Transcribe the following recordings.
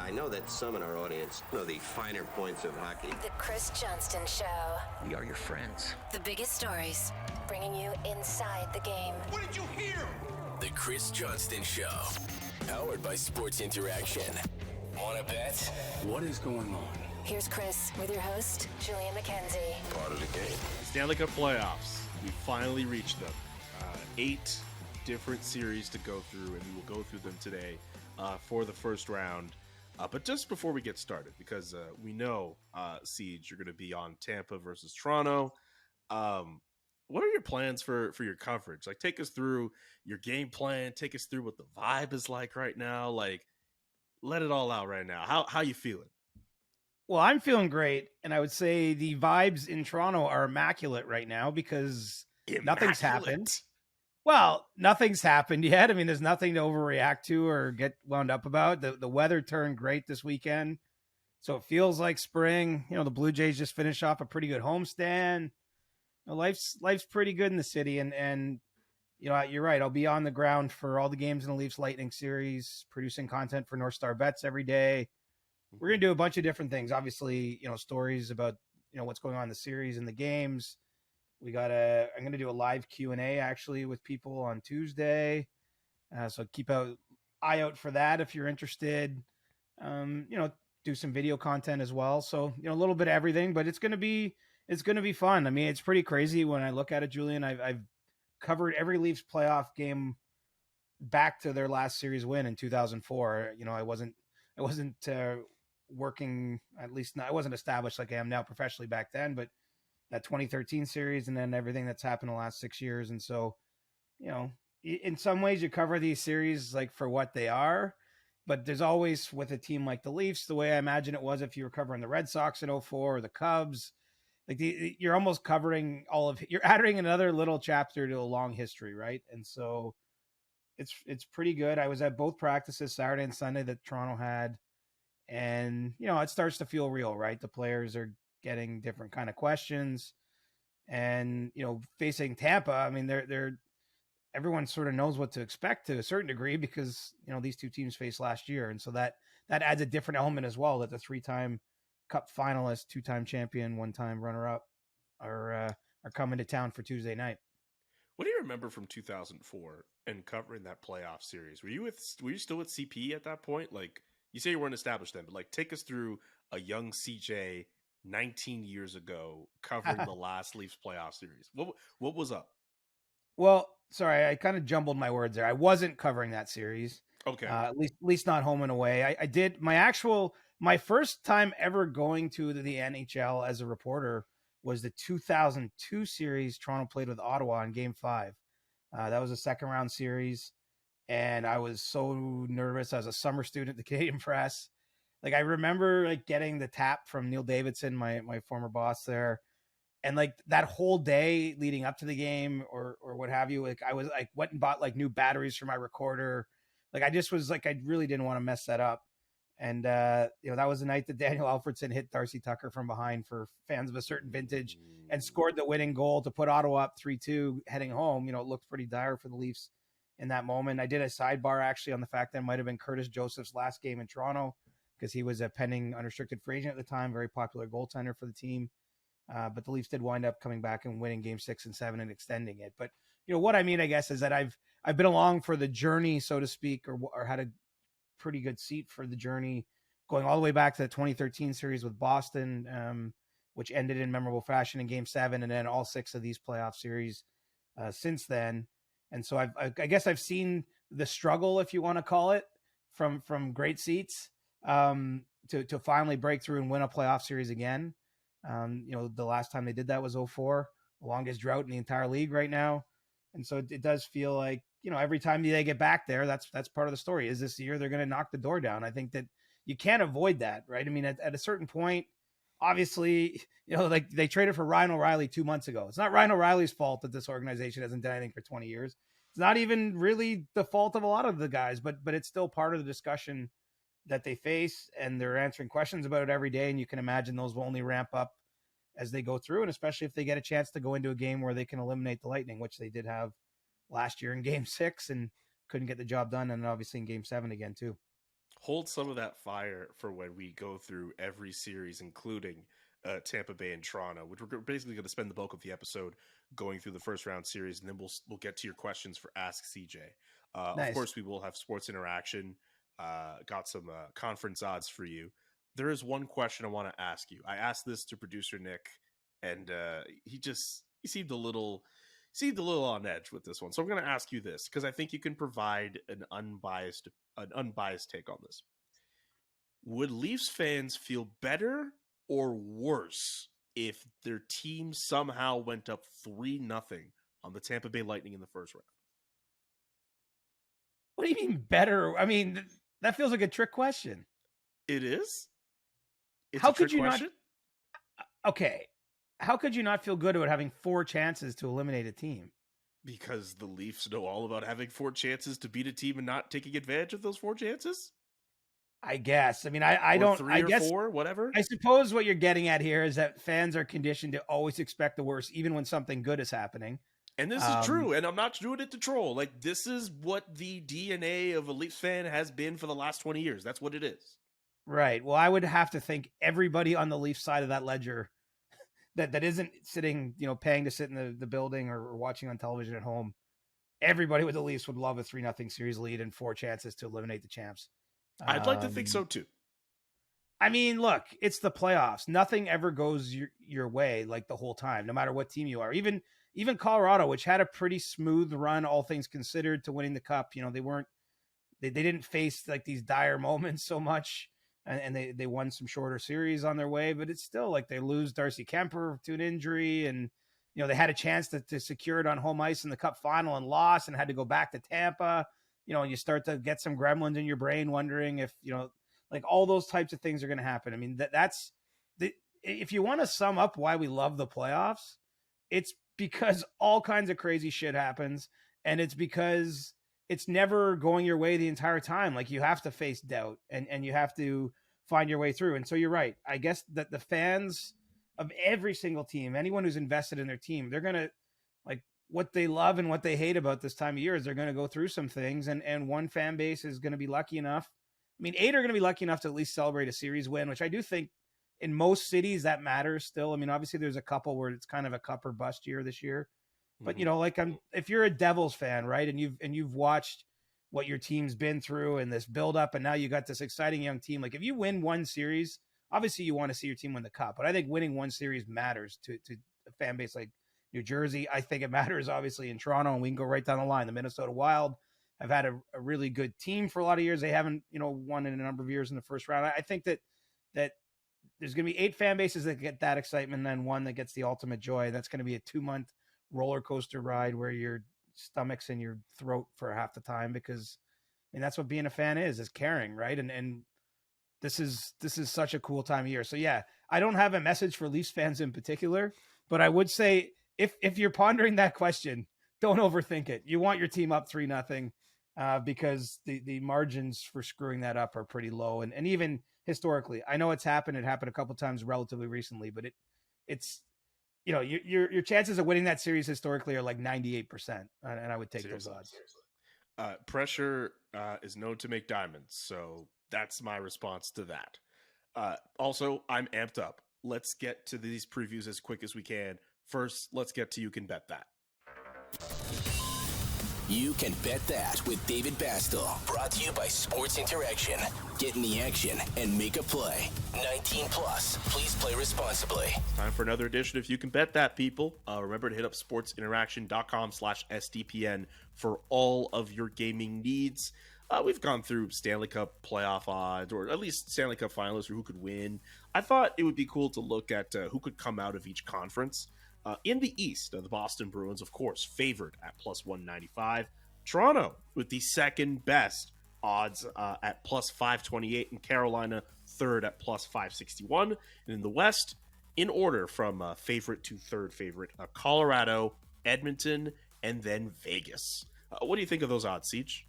I know that some in our audience know the finer points of hockey. The Chris Johnston Show. We are your friends. The biggest stories, bringing you inside the game. What did you hear? The Chris Johnston Show. Powered by Sports Interaction. Wanna bet? What is going on? Here's Chris with your host, Julian McKenzie. Part of the game. Stanley Cup playoffs. We finally reached them. 8 different series to go through, and we will go through them today for the first round. But just before we get started, because we know, Siege, you're going to be on Tampa versus Toronto. What are your plans for your coverage? Like, take us through your game plan. Take us through what the vibe is like right now. Like, let it all out right now. How you feeling? Well, I'm feeling great, and I would say the vibes in Toronto are immaculate right now because nothing's happened. Well, nothing's happened yet. I mean, there's nothing to overreact to or get wound up about. The weather turned great this weekend, so it feels like spring. You know, the Blue Jays just finished off a pretty good homestand. You know, life's pretty good in the city, and you know, you're right. I'll be on the ground for all the games in the Leafs Lightning series, producing content for North Star Bets every day. We're going to do a bunch of different things. Obviously, you know, stories about, you know, what's going on in the series and the games. I'm going to do a live Q&A actually with people on Tuesday. So keep an eye out for that if you're interested. You know, do some video content as well. So, you know, a little bit of everything, but it's going to be fun. I mean, it's pretty crazy when I look at it, Julian. I've covered every Leafs playoff game back to their last series win in 2004. You know, I wasn't working, at least not, I wasn't established like I am now professionally back then, but that 2013 series and then everything that's happened the last 6 years. And so, you know, in some ways you cover these series like for what they are, but there's always with a team like the Leafs, the way I imagine it was if you were covering the Red Sox in 04 or the Cubs, like you're almost covering you're adding another little chapter to a long history. Right. And so it's pretty good. I was at both practices Saturday and Sunday that Toronto had. And, you know, it starts to feel real, right? The players are getting different kind of questions and, you know, facing Tampa. I mean, everyone sort of knows what to expect to a certain degree because, you know, these two teams faced last year. And so that adds a different element as well, that the 3-time Cup finalist, 2-time champion, 1-time runner-up are coming to town for Tuesday night. What do you remember from 2004 and covering that playoff series? Were you still with CP at that point? Like, you say you weren't established then, but like take us through a young CJ 19 years ago covering the last Leafs playoff series. What was up? Well, sorry, I kind of jumbled my words there. I wasn't covering that series. Okay. At least not home and away. I did my first time ever going to the NHL as a reporter was the 2002 series Toronto played with Ottawa in Game 5. That was a second round series. And I was so nervous. I was a summer student at the Canadian Press. Like, I remember like getting the tap from Neil Davidson, my former boss there. And like that whole day leading up to the game or what have you, like I was like went and bought like new batteries for my recorder. Like I just was like, I really didn't want to mess that up. And, you know, that was the night that Daniel Alfredson hit Darcy Tucker from behind for fans of a certain vintage and scored the winning goal to put Ottawa up 3-2 heading home. You know, it looked pretty dire for the Leafs in that moment. I did a sidebar actually on the fact that it might've been Curtis Joseph's last game in Toronto because he was a pending unrestricted free agent at the time, very popular goaltender for the team. But the Leafs did wind up coming back and winning Game 6 and 7 and extending it. But, you know, what I mean, I guess, is that I've been along for the journey, so to speak, or had a pretty good seat for the journey going all the way back to the 2013 series with Boston, which ended in memorable fashion in Game 7, and then all 6 of these playoff series since then. And so I guess I've seen the struggle, if you want to call it, from great seats to finally break through and win a playoff series again. You know, the last time they did that was 2004, the longest drought in the entire league right now. And so it does feel like, you know, every time they get back there, that's part of the story. Is this year they're going to knock the door down? I think that you can't avoid that, right? I mean, at a certain point, obviously, you know, like they traded for Ryan O'Reilly 2 months ago. It's not Ryan O'Reilly's fault that this organization hasn't done anything for 20 years. It's not even really the fault of a lot of the guys, but it's still part of the discussion that they face, and they're answering questions about it every day. And you can imagine those will only ramp up as they go through, and especially if they get a chance to go into a game where they can eliminate the Lightning, which they did have last year in Game 6 and couldn't get the job done, and obviously in Game 7 again too. Hold some of that fire for when we go through every series, including Tampa Bay and Toronto, which we're basically going to spend the bulk of the episode going through the first round series, and then we'll get to your questions for Ask CJ. Nice. Of course, we will have sports interaction. Got some conference odds for you. There is one question I want to ask you. I asked this to producer Nick, and he seemed a little on edge with this one. So I'm going to ask you this because I think you can provide an unbiased take on this. Would Leafs fans feel better or worse if their team somehow went up 3-0 on the Tampa Bay Lightning in the first round? What do you mean better? I mean, that feels like a trick question. It is? It's How a trick could you question? not? Okay. How could you not feel good about having 4 chances to eliminate a team? Because the Leafs know all about having 4 chances to beat a team and not taking advantage of those 4 chances? I guess. I mean, I Or don't. 3 I or guess 4, whatever. I suppose what you're getting at here is that fans are conditioned to always expect the worst, even when something good is happening. And this is true, and I'm not doing it to troll. Like, this is what the DNA of a Leafs fan has been for the last 20 years. That's what it is. Right. Well, I would have to think everybody on the Leafs side of that ledger that isn't sitting, paying to sit in the building or watching on television at home, everybody with the Leafs would love a 3-0 series lead and 4 chances to eliminate the champs. I'd like to think so, too. I mean, look, it's the playoffs. Nothing ever goes your way like the whole time, no matter what team you are. Even Colorado, which had a pretty smooth run, all things considered, to winning the cup. They didn't face like these dire moments so much, and they won some shorter series on their way. But it's still like they lose Darcy Kemper to an injury, and they had a chance to secure it on home ice in the cup final and lost, and had to go back to Tampa. And you start to get some gremlins in your brain, wondering if like all those types of things are going to happen. I mean, that's if you want to sum up why we love the playoffs, it's because all kinds of crazy shit happens, and it's because it's never going your way the entire time. Like, you have to face doubt and you have to find your way through. And so you're right. I guess that the fans of every single team, anyone who's invested in their team, they're going to, like, what they love and what they hate about this time of year is they're going to go through some things, and one fan base is going to be lucky enough. I mean, 8 are going to be lucky enough to at least celebrate a series win, which I do think in most cities that matters still. I mean, obviously there's a couple where it's kind of a cup or bust year this year, but if you're a Devils fan, right, and you've watched what your team's been through and this build up, and now you got this exciting young team. Like, if you win one series, obviously you want to see your team win the cup, but I think winning one series matters to a fan base like New Jersey. I think it matters obviously in Toronto, and we can go right down the line. The Minnesota Wild have had a really good team for a lot of years. They haven't, won in a number of years in the first round. I think that there's going to be 8 fan bases that get that excitement, and then one that gets the ultimate joy. That's going to be a 2-month roller coaster ride where your stomach's in your throat for half the time, because that's what being a fan is caring, right? And this is such a cool time of year. So yeah, I don't have a message for Leafs fans in particular, but I would say if you're pondering that question, don't overthink it. You want your team up 3-0 because the margins for screwing that up are pretty low. And even historically, I know it happened a couple times relatively recently, but it's your chances of winning that series historically are like 98%. And I would take those odds. Pressure is known to make diamonds. So that's my response to that. Also, I'm amped up. Let's get to these previews as quick as we can. First, let's get to You Can Bet That. You Can Bet That with David Bastel. Brought to you by Sports Interaction. Get in the action and make a play. 19 plus. Please play responsibly. Time for another edition of You Can Bet That, people. Remember to hit up sportsinteraction.com/SDPN for all of your gaming needs. We've gone through Stanley Cup playoff odds, or at least Stanley Cup finalists, or who could win. I thought it would be cool to look at who could come out of each conference. In the East, the Boston Bruins, of course, favored at plus 195. Toronto with the second best odds at plus 528, and Carolina third at plus 561. And in the West, in order from favorite to third favorite, Colorado, Edmonton, and then Vegas. What do you think of those odds, Siege?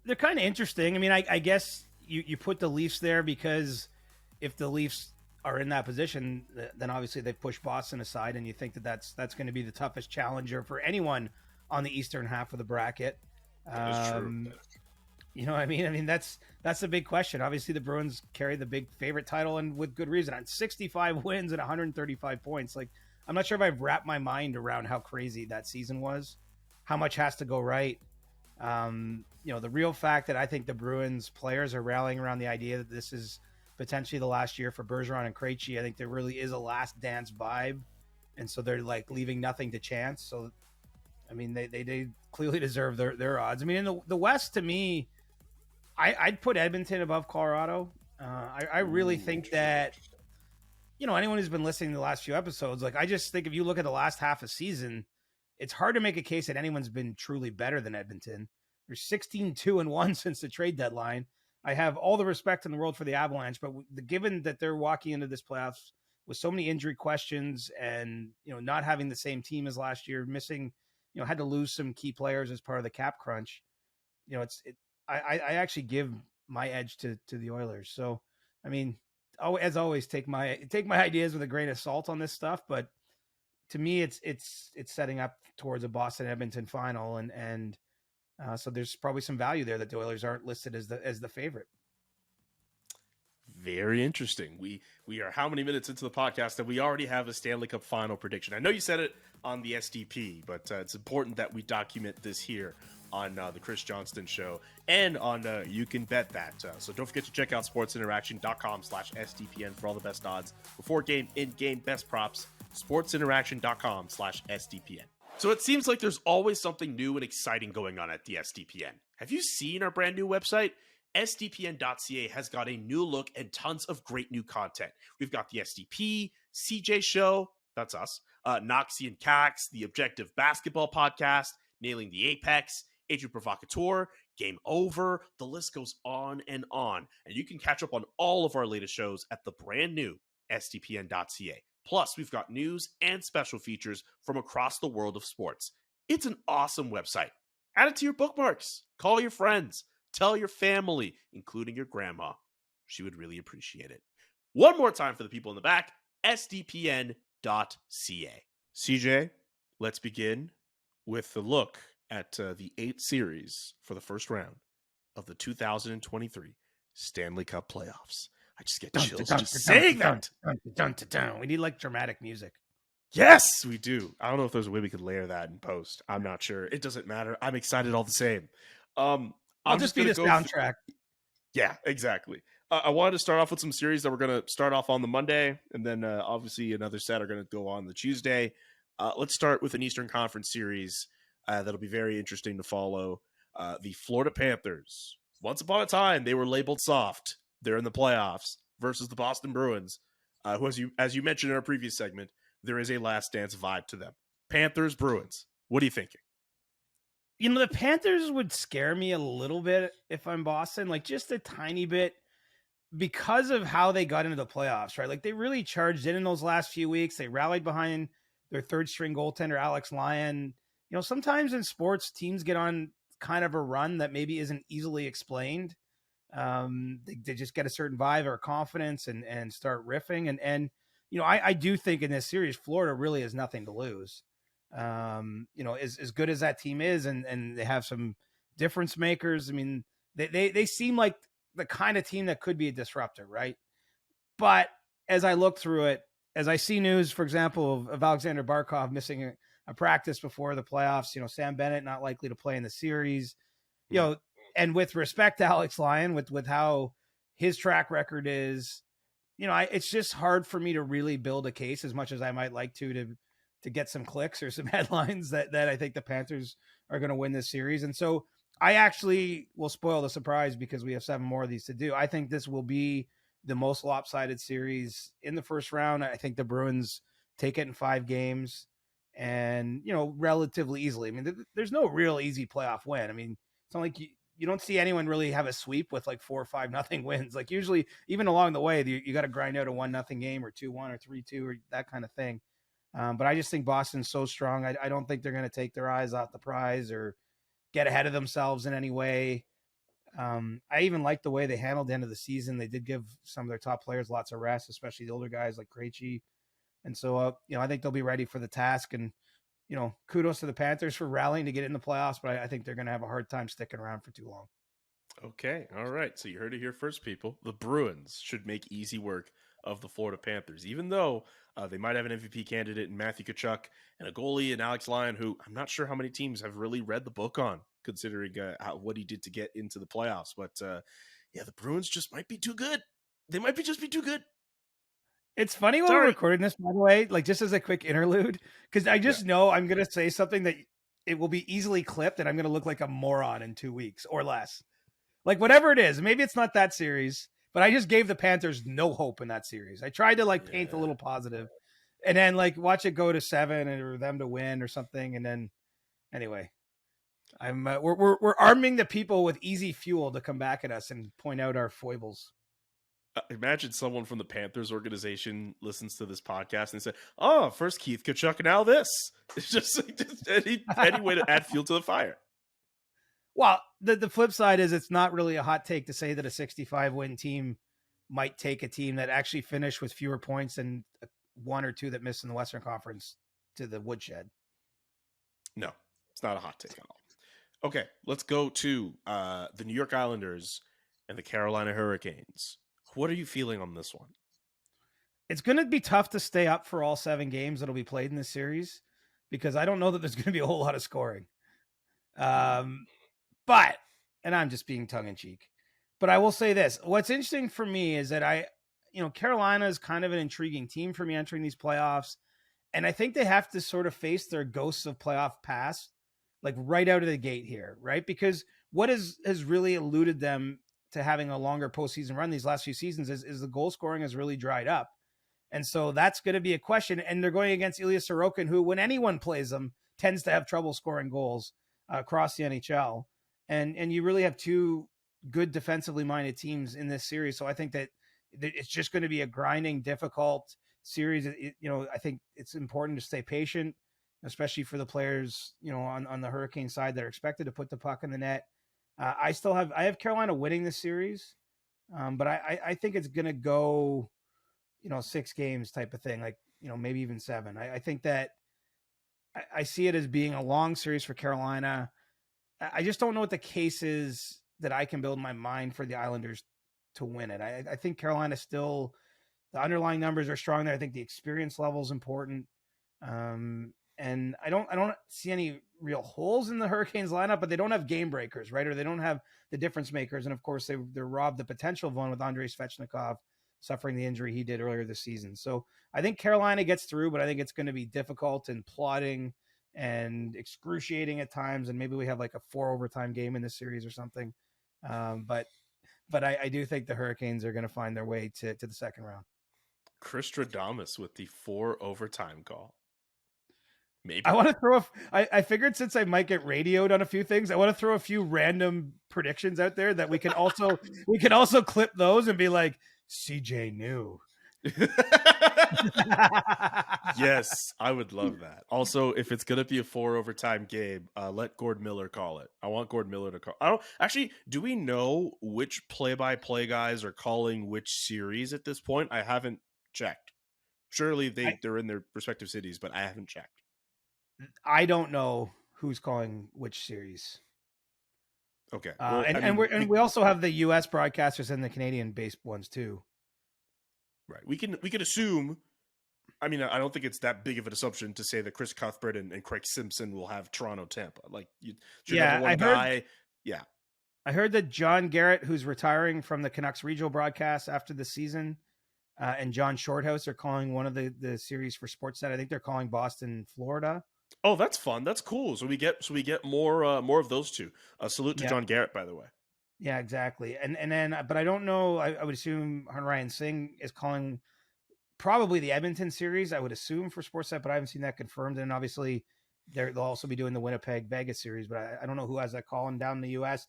They're kind of interesting. I mean, I guess you put the Leafs there because if the Leafs are in that position, then obviously they push Boston aside, and you think that's going to be the toughest challenger for anyone on the eastern half of the bracket. That is true. You know what I mean? I mean, that's the big question. Obviously, the Bruins carry the big favorite title, and with good reason. On 65 wins and 135 points, like I'm not sure if I've wrapped my mind around how crazy that season was, how much has to go right. The real fact that I think the Bruins players are rallying around the idea that this is potentially the last year for Bergeron and Krejci. I think there really is a last dance vibe, and so they're like leaving nothing to chance. So, I mean, they clearly deserve their odds. I mean, in the West, to me, I'd put Edmonton above Colorado. I really think that, anyone who's been listening to the last few episodes, like I just think if you look at the last half of season, it's hard to make a case that anyone's been truly better than Edmonton. They're 16-2-1 since the trade deadline. I have all the respect in the world for the Avalanche, but given that they're walking into this playoffs with so many injury questions and, not having the same team as last year, missing, had to lose some key players as part of the cap crunch, I actually give my edge to the Oilers. So, I mean, as always, take my ideas with a grain of salt on this stuff. But to me, it's setting up towards a Boston Edmonton final, and so there's probably some value there that the Oilers aren't listed as the favorite. Very interesting. We are how many minutes into the podcast that we already have a Stanley Cup final prediction? I know you said it on the SDP, but it's important that we document this here on the Chris Johnston Show and on You Can Bet That. So don't forget to check out sportsinteraction.com/SDPN for all the best odds before game, in-game best props. sportsinteraction.com/SDPN. So it seems like there's always something new and exciting going on at the SDPN. Have you seen our brand new website? SDPN.ca has got a new look and tons of great new content. We've got the SDP, CJ Show, that's us, Noxie and Cax, the Objective Basketball Podcast, Nailing the Apex, Agent Provocateur, Game Over, the list goes on. And you can catch up on all of our latest shows at the brand new SDPN.ca. Plus, we've got news and special features from across the world of sports. It's an awesome website. Add it to your bookmarks. Call your friends. Tell your family, including your grandma. She would really appreciate it. One more time for the people in the back, sdpn.ca. CJ, let's begin with the look at the 8th series for the first round of the 2023 Stanley Cup playoffs. I just get chills just saying that. We need like dramatic music. Yes, we do. I don't know if there's a way we could layer that in post. I'm not sure. It doesn't matter. I'm excited all the same. I'll just be the soundtrack. Yeah, exactly. I wanted to start off with some series that we're going to start off on the Monday, and then obviously another set are going to go on the Tuesday. Let's start with an Eastern Conference series that'll be very interesting to follow. The Florida Panthers. Once upon a time, they were labeled soft. They're in the playoffs versus the Boston Bruins, who, as you mentioned in our previous segment, there is a last dance vibe to them. Panthers, Bruins. What are you thinking? The Panthers would scare me a little bit if I'm Boston, like just a tiny bit, because of how they got into the playoffs, right? Like they really charged in those last few weeks. They rallied behind their third string goaltender, Alex Lyon. Sometimes in sports, teams get on kind of a run that maybe isn't easily explained. They just get a certain vibe or confidence and start riffing. And I do think in this series, Florida really has nothing to lose. As good as that team is, and they have some difference makers. I mean, they seem like the kind of team that could be a disruptor, right? But as I look through it, as I see news, for example, of Alexander Barkov missing a practice before the playoffs, Sam Bennett not likely to play in the series, and with respect to Alex Lyon, with how his track record is, it's just hard for me to really build a case as much as I might like to get some clicks or some headlines that I think the Panthers are going to win this series. And so I actually will spoil the surprise because we have 7 more of these to do. I think this will be the most lopsided series in the first round. I think the Bruins take it in 5 games and, relatively easily. I mean, there's no real easy playoff win. I mean, it's not like you don't see anyone really have a sweep with like 4 or 5-0 wins. Like usually even along the way, you got to grind out a 1-0 game or 2-1 or 3-2 or that kind of thing. But I just think Boston's so strong. I don't think they're going to take their eyes off the prize or get ahead of themselves in any way. I even like the way they handled the end of the season. They did give some of their top players lots of rest, especially the older guys like Krejci. And so, I think they'll be ready for the task. And, kudos to the Panthers for rallying to get in the playoffs, but I think they're going to have a hard time sticking around for too long. Okay, all right. So you heard it here first, people. The Bruins should make easy work of the Florida Panthers, even though they might have an MVP candidate in Matthew Tkachuk and a goalie in Alex Lyon, who I'm not sure how many teams have really read the book on, considering what he did to get into the playoffs. But yeah, the Bruins just might be too good. They might just be too good. It's funny when we're recording this, by the way, like just as a quick interlude, because I just know I'm going to say something that it will be easily clipped and I'm going to look like a moron in 2 weeks or less. Like whatever it is, maybe it's not that series, but I just gave the Panthers no hope in that series. I tried to like paint a little positive and then like watch it go to 7 and or them to win or something. And then anyway, we're arming the people with easy fuel to come back at us and point out our foibles. Imagine someone from the Panthers organization listens to this podcast and say, "Oh, first Keith Tkachuk, now this." It's just any way to add fuel to the fire. Well, the flip side is it's not really a hot take to say that a 65-win team might take a team that actually finished with fewer points than one or two that missed in the Western Conference to the woodshed. No, it's not a hot take at all. Okay, let's go to the New York Islanders and the Carolina Hurricanes. What are you feeling on this one? It's going to be tough to stay up for all 7 games that'll be played in this series because I don't know that there's going to be a whole lot of scoring. But, and I'm just being tongue in cheek, but I will say this. What's interesting for me is that Carolina is kind of an intriguing team for me entering these playoffs. And I think they have to sort of face their ghosts of playoff past, like right out of the gate here, right? Because what has really eluded them to having a longer postseason run these last few seasons is the goal scoring has really dried up. And so that's going to be a question. And they're going against Ilya Sorokin, who when anyone plays them tends to have trouble scoring goals across the NHL. And you really have two good defensively minded teams in this series. So I think that it's just going to be a grinding, difficult series. I think it's important to stay patient, especially for the players, on the Hurricane side that are expected to put the puck in the net. I have Carolina winning this series, but I think it's going to go, 6 games type of thing, like, maybe even 7. I think that I see it as being a long series for Carolina. I just don't know what the case is that I can build in my mind for the Islanders to win it. I think Carolina still, the underlying numbers are strong there. I think the experience level is important. And I don't see any real holes in the Hurricanes lineup, but they don't have game breakers, right? Or they don't have the difference makers. And of course they're robbed the potential of one with Andrei Svechnikov suffering the injury he did earlier this season. So I think Carolina gets through, but I think it's going to be difficult and plodding and excruciating at times. And maybe we have like a 4 overtime game in this series or something. But I do think the Hurricanes are going to find their way to the second round. Chris Stradamus with the 4 overtime call. Maybe I want to throw I figured since I might get radioed on a few things, I want to throw a few random predictions out there that we can also clip those and be like, CJ knew. Yes, I would love that. Also, if it's gonna be a 4 overtime game, let Gord Miller call it. I want Gord Miller to call. Do we know which play-by-play guys are calling which series at this point? I haven't checked. Surely they're in their respective cities, but I haven't checked. I don't know who's calling which series. Okay. We also have the US broadcasters and the Canadian based ones too. Right. We can assume. I mean, I don't think it's that big of an assumption to say that Chris Cuthbert and Craig Simpson will have Toronto Tampa. Like, I heard that John Garrett, who's retiring from the Canucks regional broadcast after the season, and John Shorthouse are calling one of the series for Sportsnet. I think they're calling Boston, Florida. Oh, that's fun. That's cool. So we get more of those two. Salute to John Garrett, by the way. Yeah, exactly. And then, but I don't know. I would assume Ryan Singh is calling probably the Edmonton series. I would assume for Sportsnet, but I haven't seen that confirmed. And obviously, they'll also be doing the Winnipeg Vegas series. But I don't know who has that call. And down in the U.S.,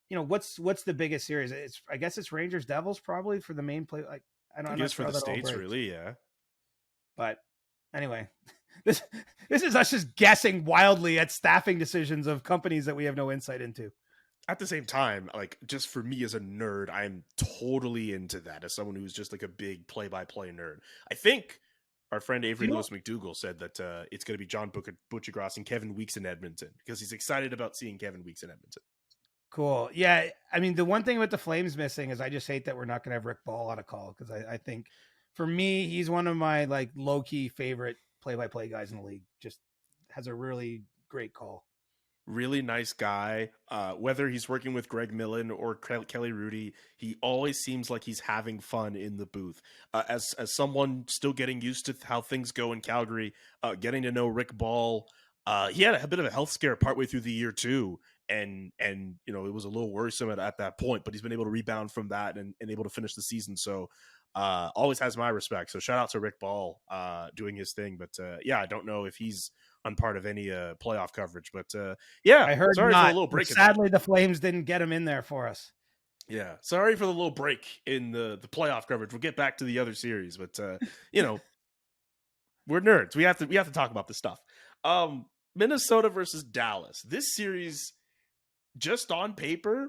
what's the biggest series? I guess it's Rangers Devils probably for the main play. Like I guess for the States, really, yeah. But anyway. This is us just guessing wildly at staffing decisions of companies that we have no insight into. At the same time, like, just for me as a nerd, I'm totally into that as someone who's just like a big play-by-play nerd. I think our friend Avery Lewis McDougall said that it's going to be John Butchergross and Kevin Weeks in Edmonton because he's excited about seeing Kevin Weeks in Edmonton. Cool. Yeah. I mean, the one thing with the Flames missing is I just hate that we're not going to have Rick Ball on a call because I think for me, he's one of my like low key favorite play by play guys in the league. Just has a really great call. Really nice guy. Whether he's working with Greg Millen or Kelly Rudy, he always seems like he's having fun in the booth. As someone still getting used to how things go in Calgary, getting to know Rick Ball, he had a bit of a health scare partway through the year too, and you know it was a little worrisome at that point. But he's been able to rebound from that and able to finish the season. So always has my respect. So shout out to Rick Ball doing his thing. But yeah, I don't know if he's on part of any playoff coverage, but yeah, I heard sorry not. for the little break. Sadly, the Flames didn't get him in there for us. Yeah, sorry for the little break in the playoff coverage. We'll get back to the other series, but you know, we're nerds. We have to talk about this stuff. Minnesota versus Dallas. This series, just on paper,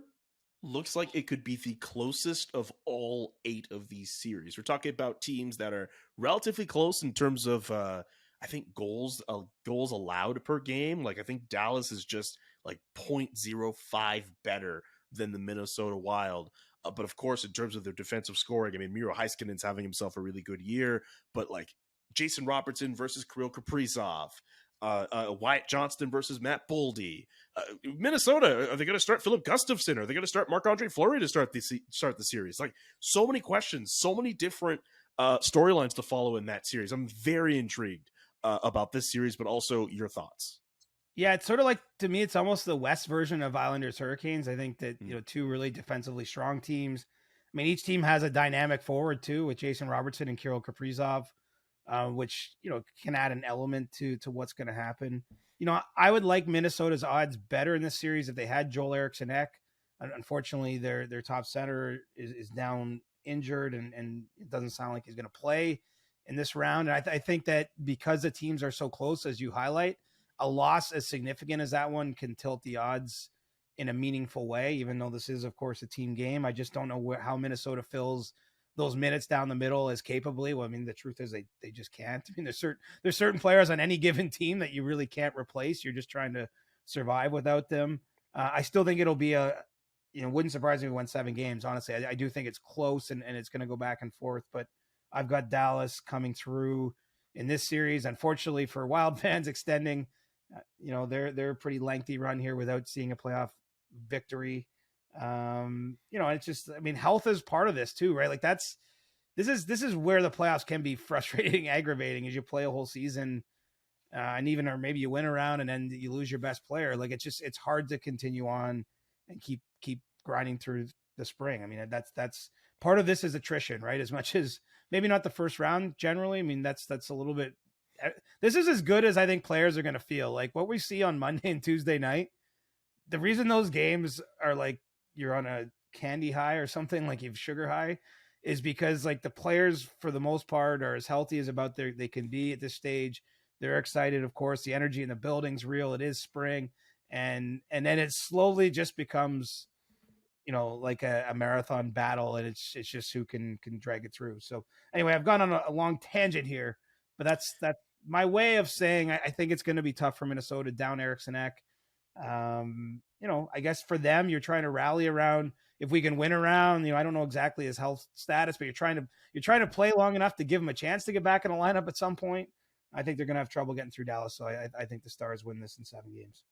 looks like it could be the closest of all 8 of these series. We're talking about teams that are relatively close in terms of I think goals allowed per game. Like I think Dallas is just like 0.05 better than the Minnesota Wild. But of course, in terms of their defensive scoring, I mean, Miro Heiskanen's having himself a really good year, but like Jason Robertson versus Kirill Kaprizov, Wyatt Johnston versus Matt Boldy. Minnesota, are they going to start Philip Gustafsson? Are they going to start Marc-Andre Fleury to start the series? Like so many questions, so many different storylines to follow in that series. I'm very intrigued about this series, but also your thoughts. Yeah, it's sort of like, to me, it's almost the West version of Islanders Hurricanes. I think that, you know, 2 really defensively strong teams. I mean, each team has a dynamic forward too, with Jason Robertson and Kirill Kaprizov, which, you know, can add an element to what's going to happen. You know, I would like Minnesota's odds better in this series if they had Joel Eriksson-Ek. Unfortunately, their top center is down injured, and it doesn't sound like he's going to play in this round. And I think that because the teams are so close, as you highlight, a loss as significant as that one can tilt the odds in a meaningful way, even though this is, of course, a team game. I just don't know how Minnesota fills those minutes down the middle as capably. Well, I mean, the truth is they just can't. I mean, there's certain players on any given team that you really can't replace. You're just trying to survive without them. I still think it'll be wouldn't surprise me if we won 7 games. Honestly, I do think it's close and it's going to go back and forth, but I've got Dallas coming through in this series. Unfortunately for Wild fans, extending, they're a pretty lengthy run here without seeing a playoff victory. It's just, I mean, health is part of this too, right? Like this is where the playoffs can be frustrating, aggravating, as you play a whole season, or maybe you win a round and then you lose your best player. Like it's hard to continue on and keep grinding through the spring. I mean, that's part of this is attrition, right? As much as maybe not the first round generally. I mean, that's a little bit, this is as good as I think players are going to feel. Like what we see on Monday and Tuesday night, the reason those games are like you're on a candy high or something, like you've sugar high, is because like the players for the most part are as healthy as they can be at this stage. They're excited, of course. The energy in the building's real. It is spring, and then it slowly just becomes, like a marathon battle, and it's just who can drag it through. So anyway, I've gone on a long tangent here, but that's my way of saying I think it's going to be tough for Minnesota down Eriksson-Ek. I guess for them, you're trying to rally around. If we can win around, I don't know exactly his health status, but you're trying to play long enough to give him a chance to get back in the lineup at some point. I think they're going to have trouble getting through Dallas. So I think the Stars win this in 7 games.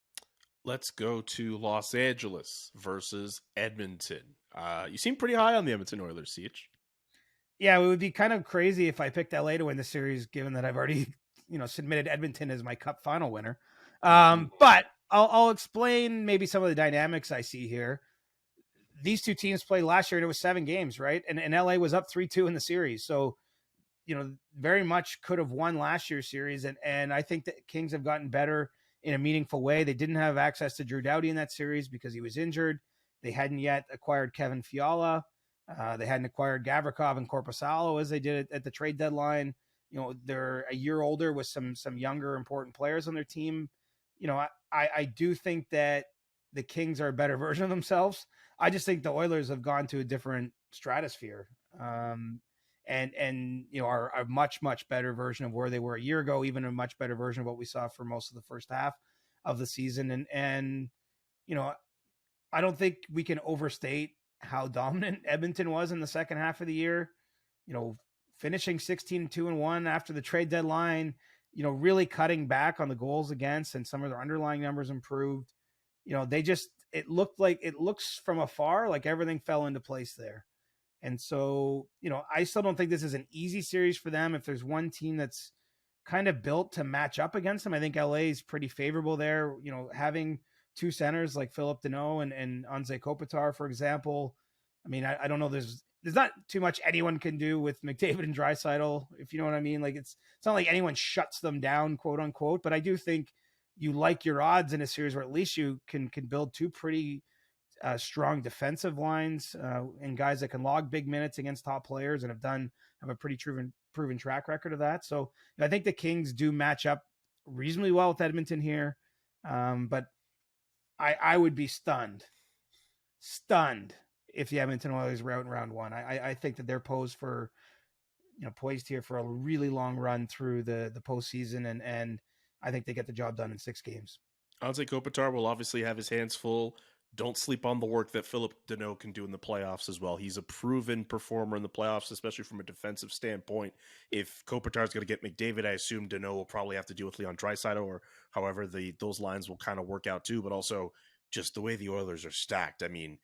Let's go to Los Angeles versus Edmonton. You seem pretty high on the Edmonton Oilers, Siege. Yeah, it would be kind of crazy if I picked LA to win the series, given that I've already, submitted Edmonton as my Cup final winner. But I'll explain maybe some of the dynamics I see here. These two teams played last year, and it was 7 games, right? And LA was up 3-2 in the series. So, very much could have won last year's series. And I think that Kings have gotten better in a meaningful way. They didn't have access to Drew Doughty in that series because he was injured. They hadn't yet acquired Kevin Fiala. They hadn't acquired Gavrikov and Korpisalo as they did at the trade deadline. They're a year older with some younger important players on their team. I do think that the Kings are a better version of themselves. I just think the Oilers have gone to a different stratosphere, and are a much, much better version of where they were a year ago, even a much better version of what we saw for most of the first half of the season. And I don't think we can overstate how dominant Edmonton was in the second half of the year. Finishing 16-2-1 after the trade deadline, really cutting back on the goals against, and some of their underlying numbers improved. It looks from afar like everything fell into place there. And so, I still don't think this is an easy series for them. If there's one team that's kind of built to match up against them, I think LA is pretty favorable there. Having two centers like Philip Deneau and Anze Kopitar, for example. I mean, I don't know. There's not too much anyone can do with McDavid and Draisaitl, if you know what I mean. Like it's not like anyone shuts them down, quote unquote. But I do think you like your odds in a series where at least you can build two pretty strong defensive lines and guys that can log big minutes against top players and have a pretty proven track record of that. So I think the Kings do match up reasonably well with Edmonton here. But I would be stunned if the Edmonton Oilers were out in round one. I think that they're poised here for a really long run through the postseason, and I think they get the job done in 6 games. Anze Kopitar will obviously have his hands full. Don't sleep on the work that Philip Deneau can do in the playoffs as well. He's a proven performer in the playoffs, especially from a defensive standpoint. If Kopitar is going to get McDavid, I assume Deneau will probably have to deal with Leon Draisaitl, or however those lines will kind of work out too. But also just the way the Oilers are stacked. I mean,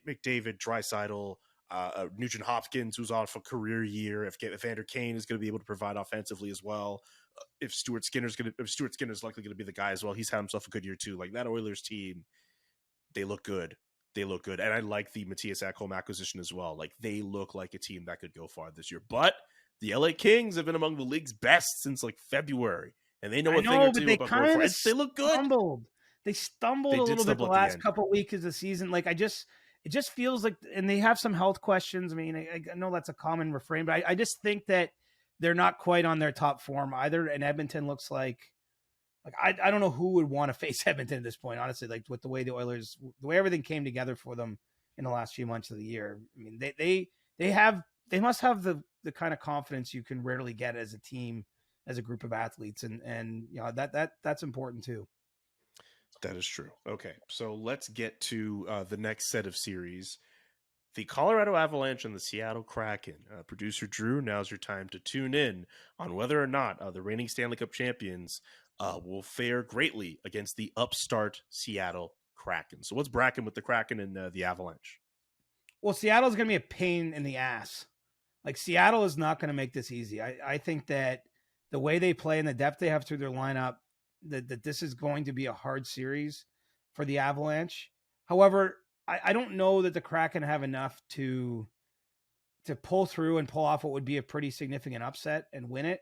McDavid, Draisaitl, Nugent Hopkins, who's off a career year. If Evander Kane is going to be able to provide offensively as well. If Stuart Skinner's likely going to be the guy as well. He's had himself a good year too. Like that Oilers team, they look good. And I like the Matthias Ekholm acquisition as well. Like they look like a team that could go far this year. But the LA Kings have been among the league's best since like February. And they know a thing or two about going for. They look good. They stumbled a little bit the last couple of weeks of the season. Like it just feels like, and they have some health questions. I mean, I know that's a common refrain, but I just think that they're not quite on their top form either. And Edmonton looks like I don't know who would want to face Edmonton at this point, honestly, like with the way the way everything came together for them in the last few months of the year. I mean, they must have the kind of confidence you can rarely get as a team, as a group of athletes. And that's important too. That is true. Okay, so let's get to the next set of series. The Colorado Avalanche and the Seattle Kraken. Producer Drew, now's your time to tune in on whether or not the reigning Stanley Cup champions will fare greatly against the upstart Seattle Kraken. So what's bracking with the Kraken and the Avalanche? Well, Seattle's going to be a pain in the ass. Like Seattle is not going to make this easy. I think that the way they play and the depth they have through their lineup, that this is going to be a hard series for the Avalanche. However, I don't know that the Kraken have enough to pull through and pull off what would be a pretty significant upset and win it.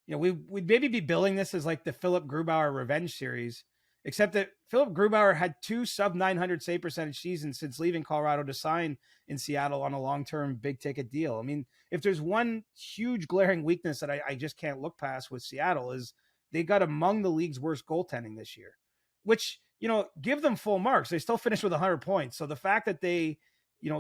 We'd maybe be billing this as like the Philip Grubauer revenge series, except that Philip Grubauer had 2 sub-900 save percentage seasons since leaving Colorado to sign in Seattle on a long-term big ticket deal. I mean, if there's one huge glaring weakness that I just can't look past with Seattle is they got among the league's worst goaltending this year, which, give them full marks. They still finished with 100 points. So the fact that they,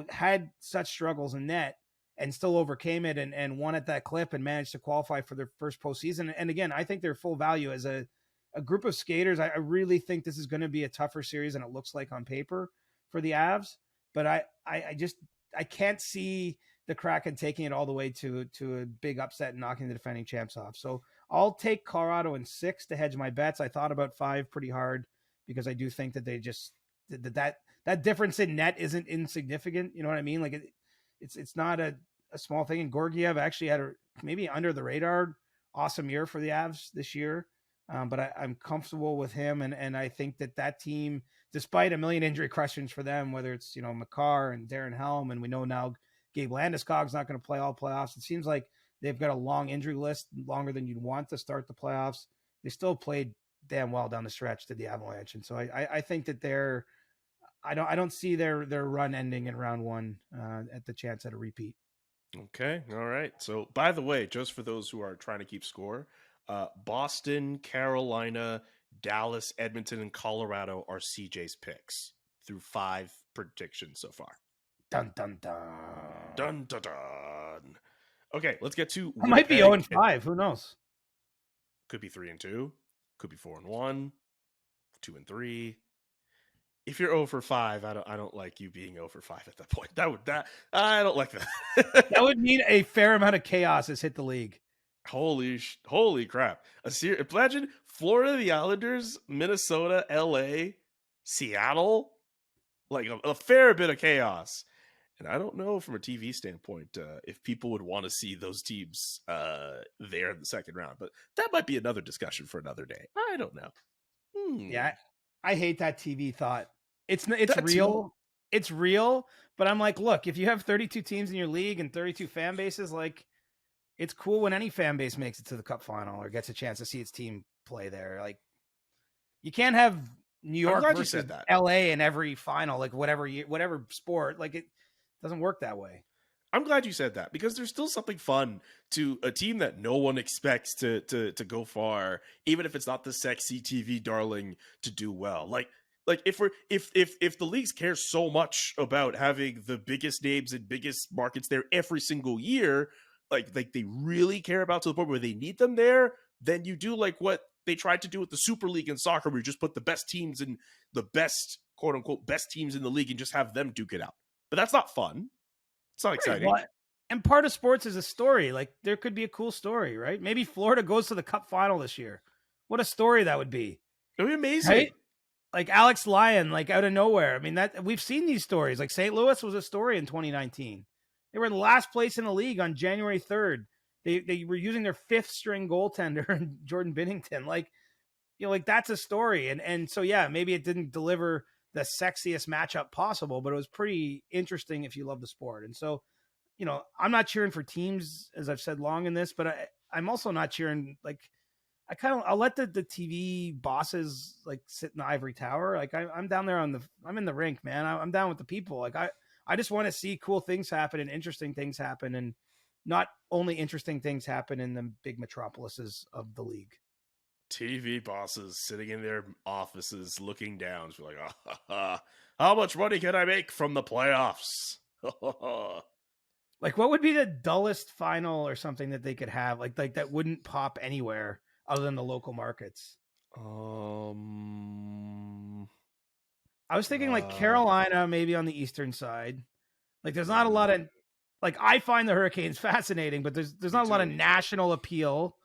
had such struggles in net and still overcame it and won at that clip and managed to qualify for their first postseason. And again, I think they're full value as a group of skaters. I really think this is going to be a tougher series than it looks like on paper for the Avs. But I can't see the Kraken taking it all the way to a big upset and knocking the defending champs off. So I'll take Colorado in 6 to hedge my bets. I thought about 5 pretty hard because I do think that they just that difference in net isn't insignificant. You know what I mean? Like it's not a small thing. And Georgiev actually had a maybe under the radar awesome year for the Avs this year. But I'm comfortable with him. And I think that team, despite a million injury questions for them, whether it's, Makar and Darren Helm, and we know now Gabe Landeskog's not going to play all playoffs. It seems like they've got a long injury list, longer than you'd want to start the playoffs. They still played damn well down the stretch to the Avalanche. And so I think that I don't see their run ending in round one at the chance at a repeat. Okay. All right. So by the way, just for those who are trying to keep score, Boston, Carolina, Dallas, Edmonton, and Colorado are CJ's picks through 5 predictions so far. Dun, dun, dun. Dun, dun, dun. Okay, let's get to It might be 0-5. Who knows? Could be 3-2. Could be 4-1. 2-3. if you're 0 for 5, I don't like you being 0 for 5 at that point. I don't like that. That would mean a fair amount of chaos has hit the league. Holy crap. Imagine Florida, the Islanders, Minnesota, LA, Seattle, like a fair bit of chaos. And I don't know from a TV standpoint if people would want to see those teams there in the second round, but that might be another discussion for another day. I don't know. Yeah, I hate that TV thought. It's That real. too. It's real, but I'm like, look, if you have 32 teams in your league and 32 fan bases, like, it's cool when any fan base makes it to the Cup final or gets a chance to see its team play there. Like, you can't have New York versus LA in every final, like whatever sport. Like, it doesn't work that way. I'm glad you said that, because there's still something fun to a team that no one expects to go far, even if it's not the sexy TV darling to do well. Like if the leagues care so much about having the biggest names and biggest markets there every single year, like they really care about, to the point where they need them there, then you do like what they tried to do with the Super League in soccer, where you just put the best teams in the best, quote unquote, best teams in the league and just have them duke it out. But that's not fun. It's not exciting. Well, and part of sports is a story. Like, there could be a cool story, right? Maybe Florida goes to the Cup final this year. What a story that would be. It would be amazing. Right? Like Alex Lyon, like out of nowhere. I mean, that we've seen these stories. Like St. Louis was a story in 2019. They were in last place in the league on January 3rd. They were using their fifth string goaltender, Jordan Binnington. Like, you know, like that's a story. And so, yeah, maybe it didn't deliver the sexiest matchup possible, but it was pretty interesting if you love the sport. And so, you know, I'm not cheering for teams, as I've said long in this, but I'm also not cheering, like, I'll let the TV bosses like sit in the ivory tower. Like, I'm down there I'm in the rink, man. I'm down with the people. Like, I just want to see cool things happen and interesting things happen, and not only interesting things happen in the big metropolises of the league. TV bosses sitting in their offices looking down, like, how much money can I make from the playoffs? Like, what would be the dullest final or something that they could have, like that wouldn't pop anywhere other than the local markets? I was thinking like Carolina, maybe on the eastern side. Like, there's not a lot of, like, I find the Hurricanes fascinating, but there's not a lot of national appeal.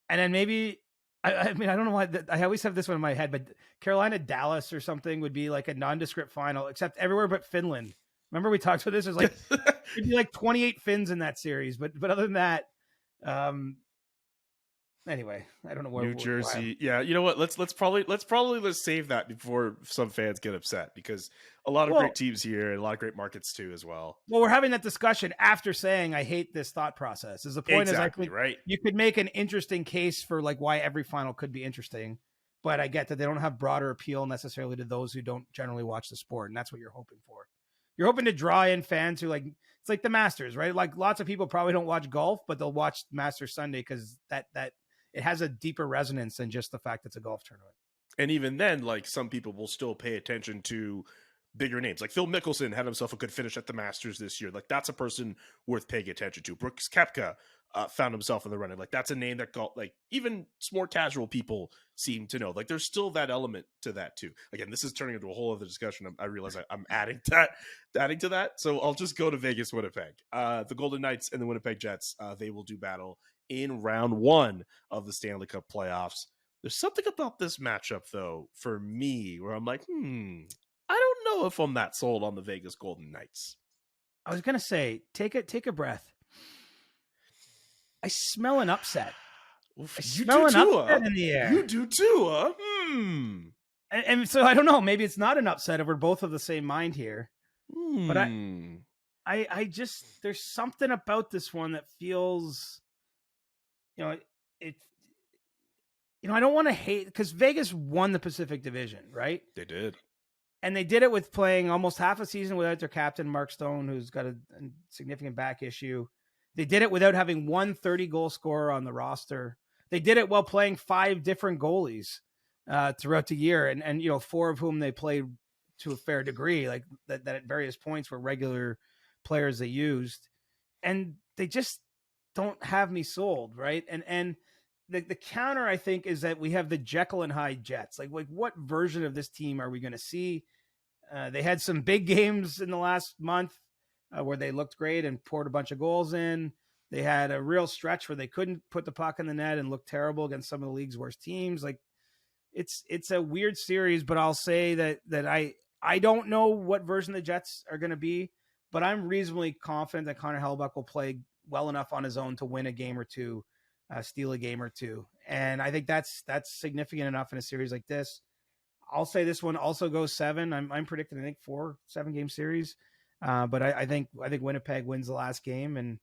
And then maybe, I mean, I don't know why I always have this one in my head, but Carolina, Dallas or something would be like a nondescript final, except everywhere but Finland. Remember we talked about this? There's like, it'd be like 28 Finns in that series, but other than that, anyway, I don't know where New Jersey. Yeah, you know what? Let's save that before some fans get upset, because a lot of great teams here and a lot of great markets too as well. Well, we're having that discussion after saying I hate this thought process. Is the point exactly, is, right? You could make an interesting case for like why every final could be interesting, but I get that they don't have broader appeal necessarily to those who don't generally watch the sport, and that's what you're hoping for. You're hoping to draw in fans who, like, it's like the Masters, right? Like, lots of people probably don't watch golf, but they'll watch Masters Sunday because that it has a deeper resonance than just the fact it's a golf tournament. And even then, like, some people will still pay attention to bigger names. Like Phil Mickelson had himself a good finish at the Masters this year. Like, that's a person worth paying attention to. Brooks Koepka found himself in the running. Like, that's a name that got, like, even more casual people seem to know. Like, there's still that element to that too. Again, this is turning into a whole other discussion. I realize I'm adding to that. So I'll just go to Vegas, Winnipeg. The Golden Knights and the Winnipeg Jets, they will do battle in round 1 of the Stanley Cup playoffs. There's something about this matchup, though, for me, where I'm like, I don't know if I'm that sold on the Vegas Golden Knights. I was gonna say, take a breath. I smell an upset. Oof, I smell an upset in the air. You do too, huh? And so I don't know. Maybe it's not an upset if we're both of the same mind here. But I just, there's something about this one that feels, you know, I don't want to hate, because Vegas won the Pacific Division, right? They did. And they did it with playing almost half a season without their captain, Mark Stone, who's got a significant back issue. They did it without having one 30-goal scorer on the roster. They did it while playing 5 different goalies throughout the year, and 4 of whom they played to a fair degree, like that at various points were regular players they used. And they just don't have me sold, right? And the counter, I think, is that we have the Jekyll and Hyde Jets. Like what version of this team are we going to see? They had some big games in the last month where they looked great and poured a bunch of goals in. They had a real stretch where they couldn't put the puck in the net and looked terrible against some of the league's worst teams. Like it's a weird series, but I'll say that I don't know what version the Jets are going to be, but I'm reasonably confident that Connor Hellebuyck will play well enough on his own to win a game or two, steal a game or two. And I think that's significant enough in a series like this. I'll say this one also goes 7. I'm predicting, I think 4 7-game series. But I think Winnipeg wins the last game, and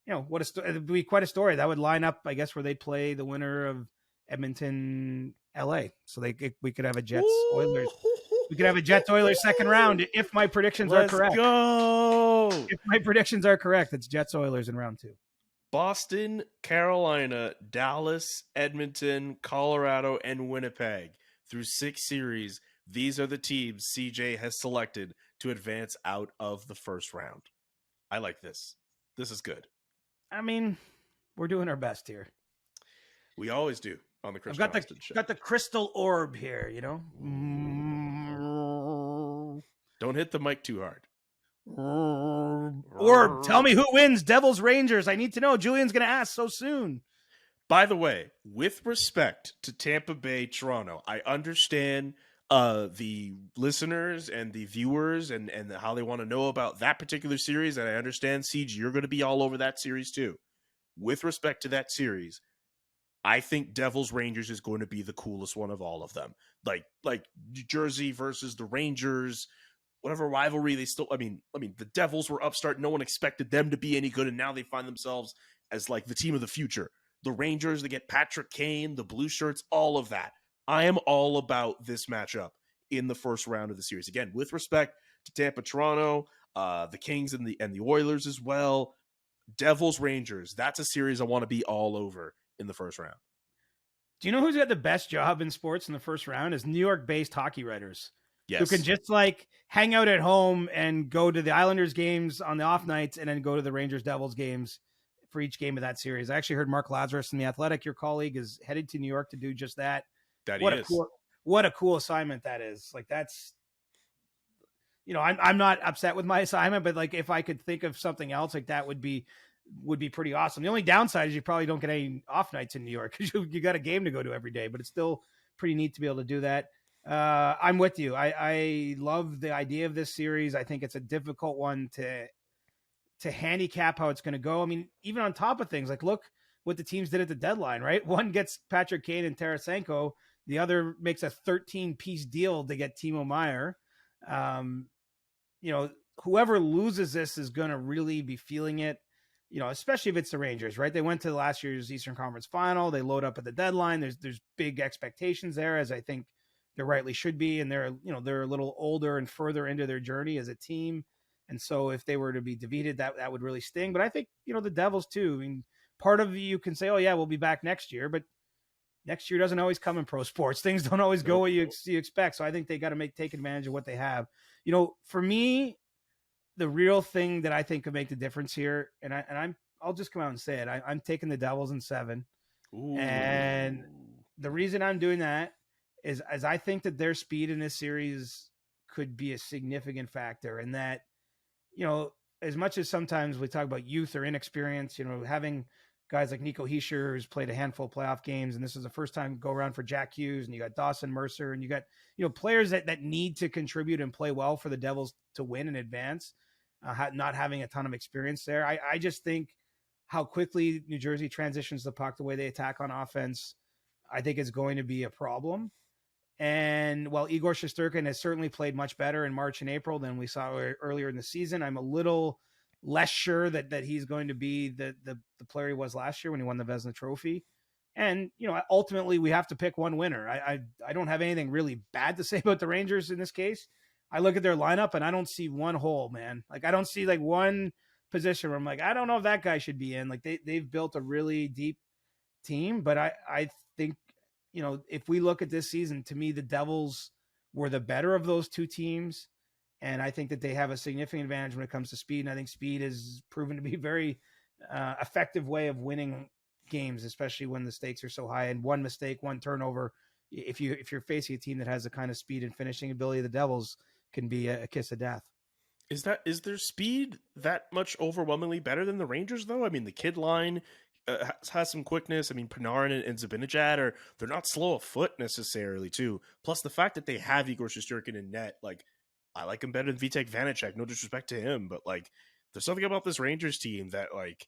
it'd be quite a story. That would line up, I guess, where they play the winner of Edmonton, LA. So we could have a Jets Oilers. We could have a Jets Oilers second round if my predictions are correct. Let's go. If my predictions are correct, it's Jets Oilers in round 2. Boston, Carolina, Dallas, Edmonton, Colorado, and Winnipeg. Through 6 series, these are the teams CJ has selected to advance out of the first round. I like this. This is good. I mean, we're doing our best here. We always do on the Chris I've Johnston Show. got the crystal orb here, you know? Don't hit the mic too hard. Orb, tell me who wins. Devils, Rangers. I need to know. Julian's going to ask so soon. By the way, with respect to Tampa Bay, Toronto, I understand the listeners and the viewers and how they want to know about that particular series. And I understand, Siege, you're going to be all over that series too. With respect to that series, I think Devils Rangers is going to be the coolest one of all of them. Like New Jersey versus the Rangers, whatever rivalry they still. I mean, the Devils were upstart. No one expected them to be any good, and now they find themselves as like the team of the future. The Rangers, they get Patrick Kane, the blue shirts, all of that. I am all about this matchup in the first round of the series. Again, with respect to Tampa, Toronto, the Kings and the Oilers as well. Devils Rangers. That's a series I want to be all over in the first round. Do you know who's got the best job in sports in the first round? Is New York-based hockey writers. Yes. Who can just like hang out at home and go to the Islanders games on the off nights and then go to the Rangers Devils games for each game of that series. I actually heard Mark Lazarus in The Athletic, your colleague, is headed to New York to do just that. What a cool assignment that is. Like that's, I'm not upset with my assignment, but like if I could think of something else, like that would be pretty awesome. The only downside is you probably don't get any off nights in New York because you got a game to go to every day, but it's still pretty neat to be able to do that. I'm with you. I love the idea of this series. I think it's a difficult one to handicap how it's going to go. I mean, even on top of things, like look what the teams did at the deadline, right? One gets Patrick Kane and Tarasenko. The other makes a 13-piece deal to get Timo Meier. Whoever loses this is going to really be feeling it, especially if it's the Rangers, right? They went to last year's Eastern Conference Final. They load up at the deadline. There's big expectations there, as I think there rightly should be. And they're a little older and further into their journey as a team. And so if they were to be defeated, that would really sting. But I think, the Devils too. I mean, part of you can say, oh yeah, we'll be back next year, but next year doesn't always come in pro sports. Things don't always go what you expect. So I think they got to take advantage of what they have. For me, the real thing that I think could make the difference here, and I'll just come out and say it. I'm taking the Devils in 7. Ooh. And the reason I'm doing that is as I think that their speed in this series could be a significant factor, and that, as much as sometimes we talk about youth or inexperience, having guys like Nico Hischier, who's played a handful of playoff games, and this is the first time go around for Jack Hughes, and you got Dawson Mercer, and you got, players that need to contribute and play well for the Devils to win and advance, not having a ton of experience there. I just think how quickly New Jersey transitions the puck, the way they attack on offense, I think is going to be a problem. And while Igor Shesterkin has certainly played much better in March and April than we saw earlier in the season, I'm a little less sure that he's going to be the player he was last year when he won the Vezina Trophy. And, ultimately we have to pick one winner. I don't have anything really bad to say about the Rangers in this case. I look at their lineup and I don't see one hole, man. Like I don't see like one position where I'm like, I don't know if that guy should be in. Like they've built a really deep team, but I think, if we look at this season, to me, the Devils were the better of those two teams. And I think that they have a significant advantage when it comes to speed. And I think speed has proven to be a very effective way of winning games, especially when the stakes are so high. And one mistake, one turnover, if you're facing a team that has the kind of speed and finishing ability of the Devils, can be a kiss of death. Is their speed that much overwhelmingly better than the Rangers, though? I mean, the kid line has some quickness. I mean, Panarin and Zibanejad they're not slow of foot necessarily, too. Plus, the fact that they have Igor Shesterkin in net, like, I like him better than Vitek Vanacek. No disrespect to him, but like, there's something about this Rangers team that, like,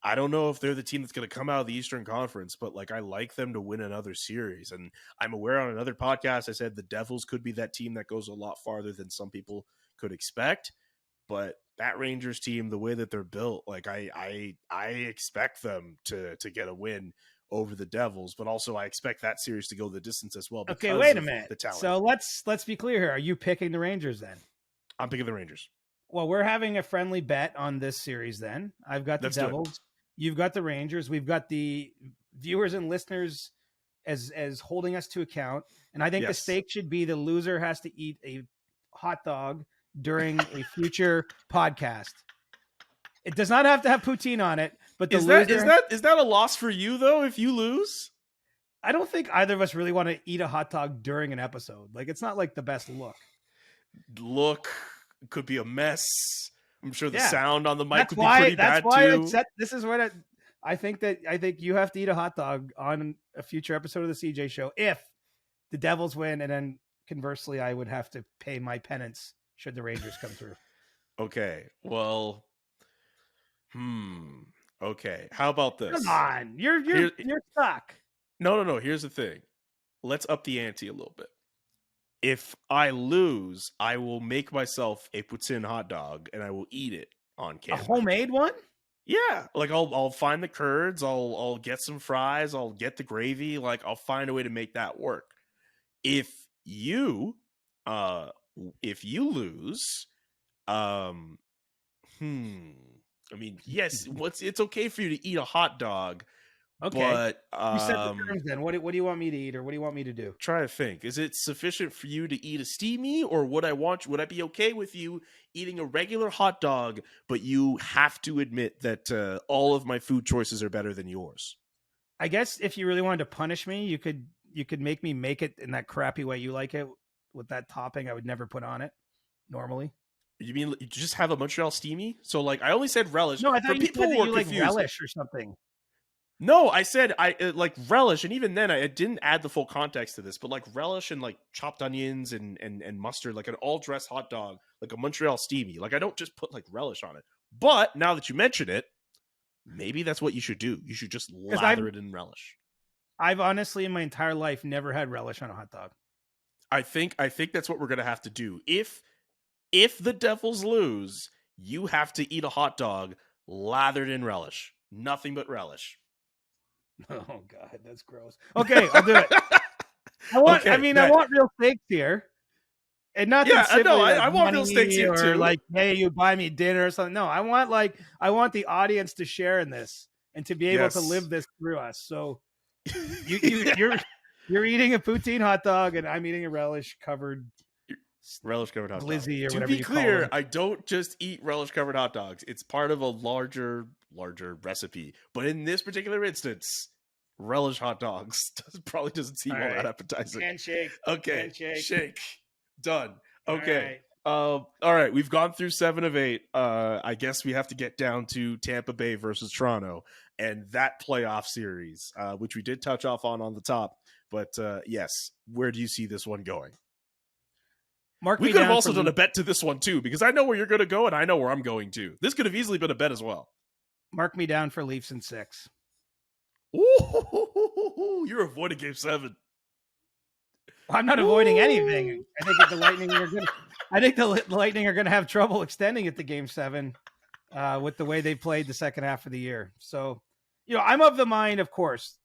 I don't know if they're the team that's going to come out of the Eastern Conference, but like, I like them to win another series. And I'm aware on another podcast I said the Devils could be that team that goes a lot farther than some people could expect. But that Rangers team, the way that they're built, like I expect them to get a win over the Devils, but also I expect that series to go the distance as well. Okay, wait a of minute. The talent. So let's be clear here. Are you picking the Rangers then? I'm picking the Rangers. Well, we're having a friendly bet on this series then. I've got the Let's do it. Devils. You've got the Rangers. We've got the viewers and listeners as holding us to account. And I think the Yes. stake should be the loser has to eat a hot dog during a future podcast. It does not have to have poutine on it, but the Is loser that a loss for you though if you lose? I don't think either of us really want to eat a hot dog during an episode. Like, it's not like the best look. Look, could be a mess. I'm sure the Yeah. sound on the mic That's would be why. pretty That's bad why too. this is what I think you have to eat a hot dog on a future episode of the CJ Show if the Devils win, and then conversely, I would have to pay my penance should the Rangers come through. Okay, well, okay. How about this? Come on, you're stuck. No. Here's the thing. Let's up the ante a little bit. If I lose, I will make myself a poutine hot dog and I will eat it on A camera. homemade one? Yeah, like I'll find the curds, I'll get some fries, I'll get the gravy, like I'll find a way to make that work. If you lose, I mean, yes, it's okay for you to eat a hot dog. Okay. But You set the terms then. What do you want me to eat, or what do you want me to do? try to think. Is it sufficient for you to eat a steamy, or would I be okay with you eating a regular hot dog, but you have to admit that all of my food choices are better than yours? I guess if you really wanted to punish me, you could make me make it in that crappy way you like it, with that topping I would never put on it normally. You mean you just have a Montreal steamy? So like I only said relish. No, I For thought you people said that who are you like confused, relish or something. No, I said I like relish, and even then I didn't add the full context to this. But like relish and like chopped onions and mustard, like an all dressed hot dog, like a Montreal steamy. Like I don't just put like relish on it. But now that you mention it, maybe that's what you should do. You should just lather it in relish. I've honestly in my entire life never had relish on a hot dog. I think that's what we're gonna have to do. If the Devils lose, you have to eat a hot dog lathered in relish. Nothing but relish. Oh God, that's gross. Okay, I'll do it. I want real steaks here, and not Yeah, simply no, like I want real money steaks here, or too. like, hey, you buy me dinner or something. No, I want the audience to share in this and to be able to Yes. live this through us. So you're eating a poutine hot dog, and I'm eating a relish covered Relish covered hot dog. glizzy or To whatever be you clear, call it. I don't just eat relish covered hot dogs. It's part of a larger recipe. But in this particular instance, relish hot dogs probably doesn't seem all All right. that appetizing. Handshake. Okay, Handshake. shake. Done. All Okay. right. All right, we've gone through 7 of 8. I guess we have to get down to Tampa Bay versus Toronto and that playoff series, which we did touch off on the top. But yes, where do you see this one going? Mark We me could have down also for done a Leaf- bet to this one too, because I know where you're going to go and I know where I'm going to. This could have easily been a bet as well. Mark me down for Leafs in 6. Ooh, you're avoiding Game 7. I'm not avoiding anything. I think that the Lightning are going. I think the Lightning are going to have trouble extending it to Game 7 with the way they played the second half of the year. So, I'm of the mind, of course,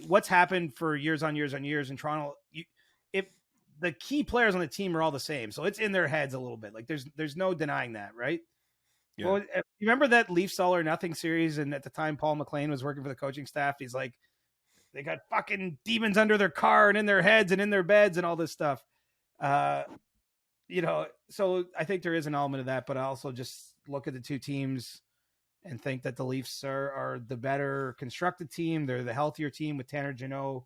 what's happened for years on years in Toronto. If the key players on the team are all the same, so it's in their heads a little bit. Like there's no denying that, right? Yeah. Well, you remember that Leafs All or Nothing series, and at the time Paul McLean was working for the coaching staff. He's like, they got fucking demons under their car and in their heads and in their beds and all this stuff. So I think there is an element of that, but I also just look at the two teams and think that the Leafs are the better constructed team. They're the healthier team with Tanner Jeannot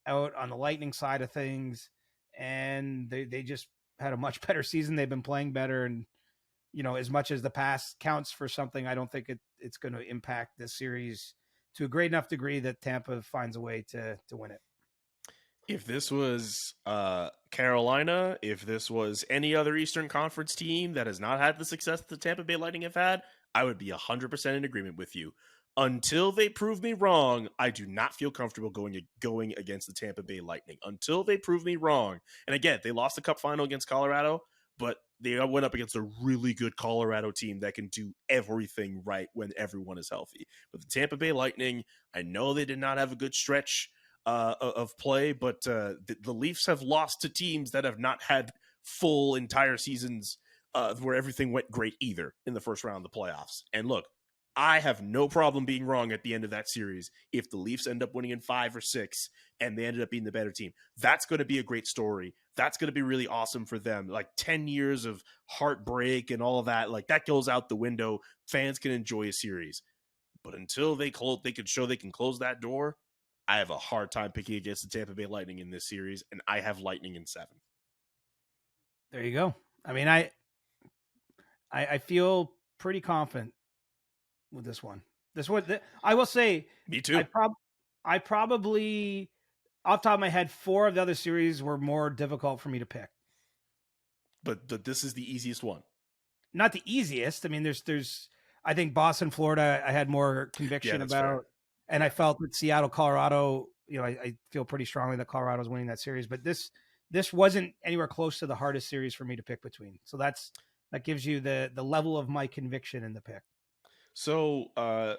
out on the Lightning side of things, and they just had a much better season. They've been playing better, and as much as the past counts for something, I don't think it's going to impact this series to a great enough degree that Tampa finds a way to win it. If this was Carolina, if this was any other Eastern Conference team that has not had the success the Tampa Bay Lightning have had, I would be 100% in agreement with you. Until they prove me wrong, I do not feel comfortable going against the Tampa Bay Lightning. Until they prove me wrong. And again, they lost the Cup final against Colorado, but they went up against a really good Colorado team that can do everything right when everyone is healthy. But the Tampa Bay Lightning, I know they did not have a good stretch of play, but the Leafs have lost to teams that have not had full entire seasons where everything went great either in the first round of the playoffs. And look, I have no problem being wrong at the end of that series if the Leafs end up winning in 5 or 6 and they ended up being the better team. That's going to be a great story. That's going to be really awesome for them. Like 10 years of heartbreak and all of that, like that goes out the window. Fans can enjoy a series. But until they can show they can close that door, I have a hard time picking against the Tampa Bay Lightning in this series, and I have Lightning in 7. There you go. I mean, I feel pretty confident with this one. I will say, me too. I probably, off the top of my head, 4 of the other series were more difficult for me to pick. But this is the easiest one. Not the easiest. I mean, there's. I think Boston, Florida, I had more conviction about, fair. And I felt that Seattle, Colorado. I feel pretty strongly that Colorado's winning that series. But this wasn't anywhere close to the hardest series for me to pick between. So that gives you the level of my conviction in the pick. So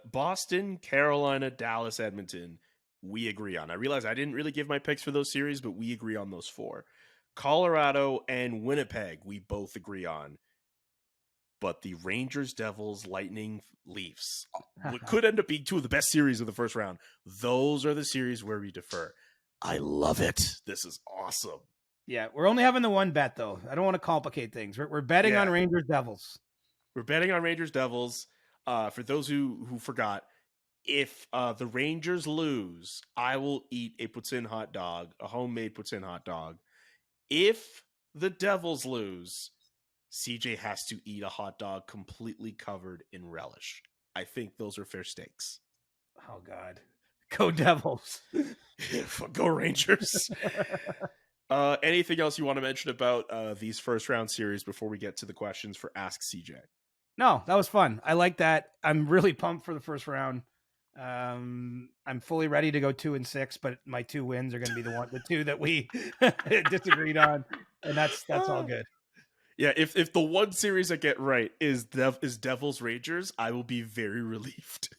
Boston, Carolina, Dallas, Edmonton, we agree on. I realize I didn't really give my picks for those series, but we agree on those 4. Colorado and Winnipeg, we both agree on. But the Rangers, Devils, Lightning, Leafs could end up being 2 of the best series of the first round. Those are the series where we defer. I love it. This is awesome. Yeah, we're only having the one bet, though. I don't want to complicate things. We're betting on Rangers, Devils. We're betting on Rangers, Devils. For those who forgot, if the Rangers lose, I will eat a poutine hot dog, a homemade poutine hot dog. If the Devils lose, CJ has to eat a hot dog completely covered in relish. I think those are fair stakes. Oh, God. Go Devils. Go Rangers. Anything else you want to mention about these first round series before we get to the questions for Ask CJ? No, that was fun. I like that. I'm really pumped for the first round. I'm fully ready to go 2 and 6, but my 2 wins are going to be the 2 that we disagreed on, and that's all good. Yeah, if the one series I get right is Devils Rangers, I will be very relieved.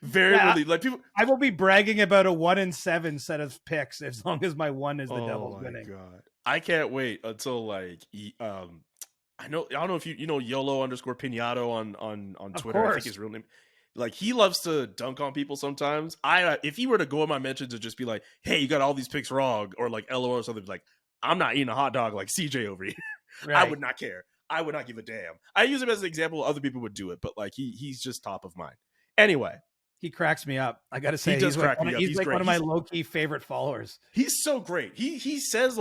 Relieved. Like people, I will be bragging about a 1 and 7 set of picks as long as my 1 is the Devils winning. God. I can't wait until I don't know if you know YOLO_Pinato on Twitter. I think his real name. Like, he loves to dunk on people sometimes. If he were to go in my mentions and just be like, "Hey, you got all these picks wrong," or like LOL or something, like, I'm not eating a hot dog like CJ over here. Right. I would not care. I would not give a damn. I use him as an example. Other people would do it, but like he's just top of mind. Anyway, he cracks me up. I got to say, he's like one of my low key favorite followers. He's so great. He says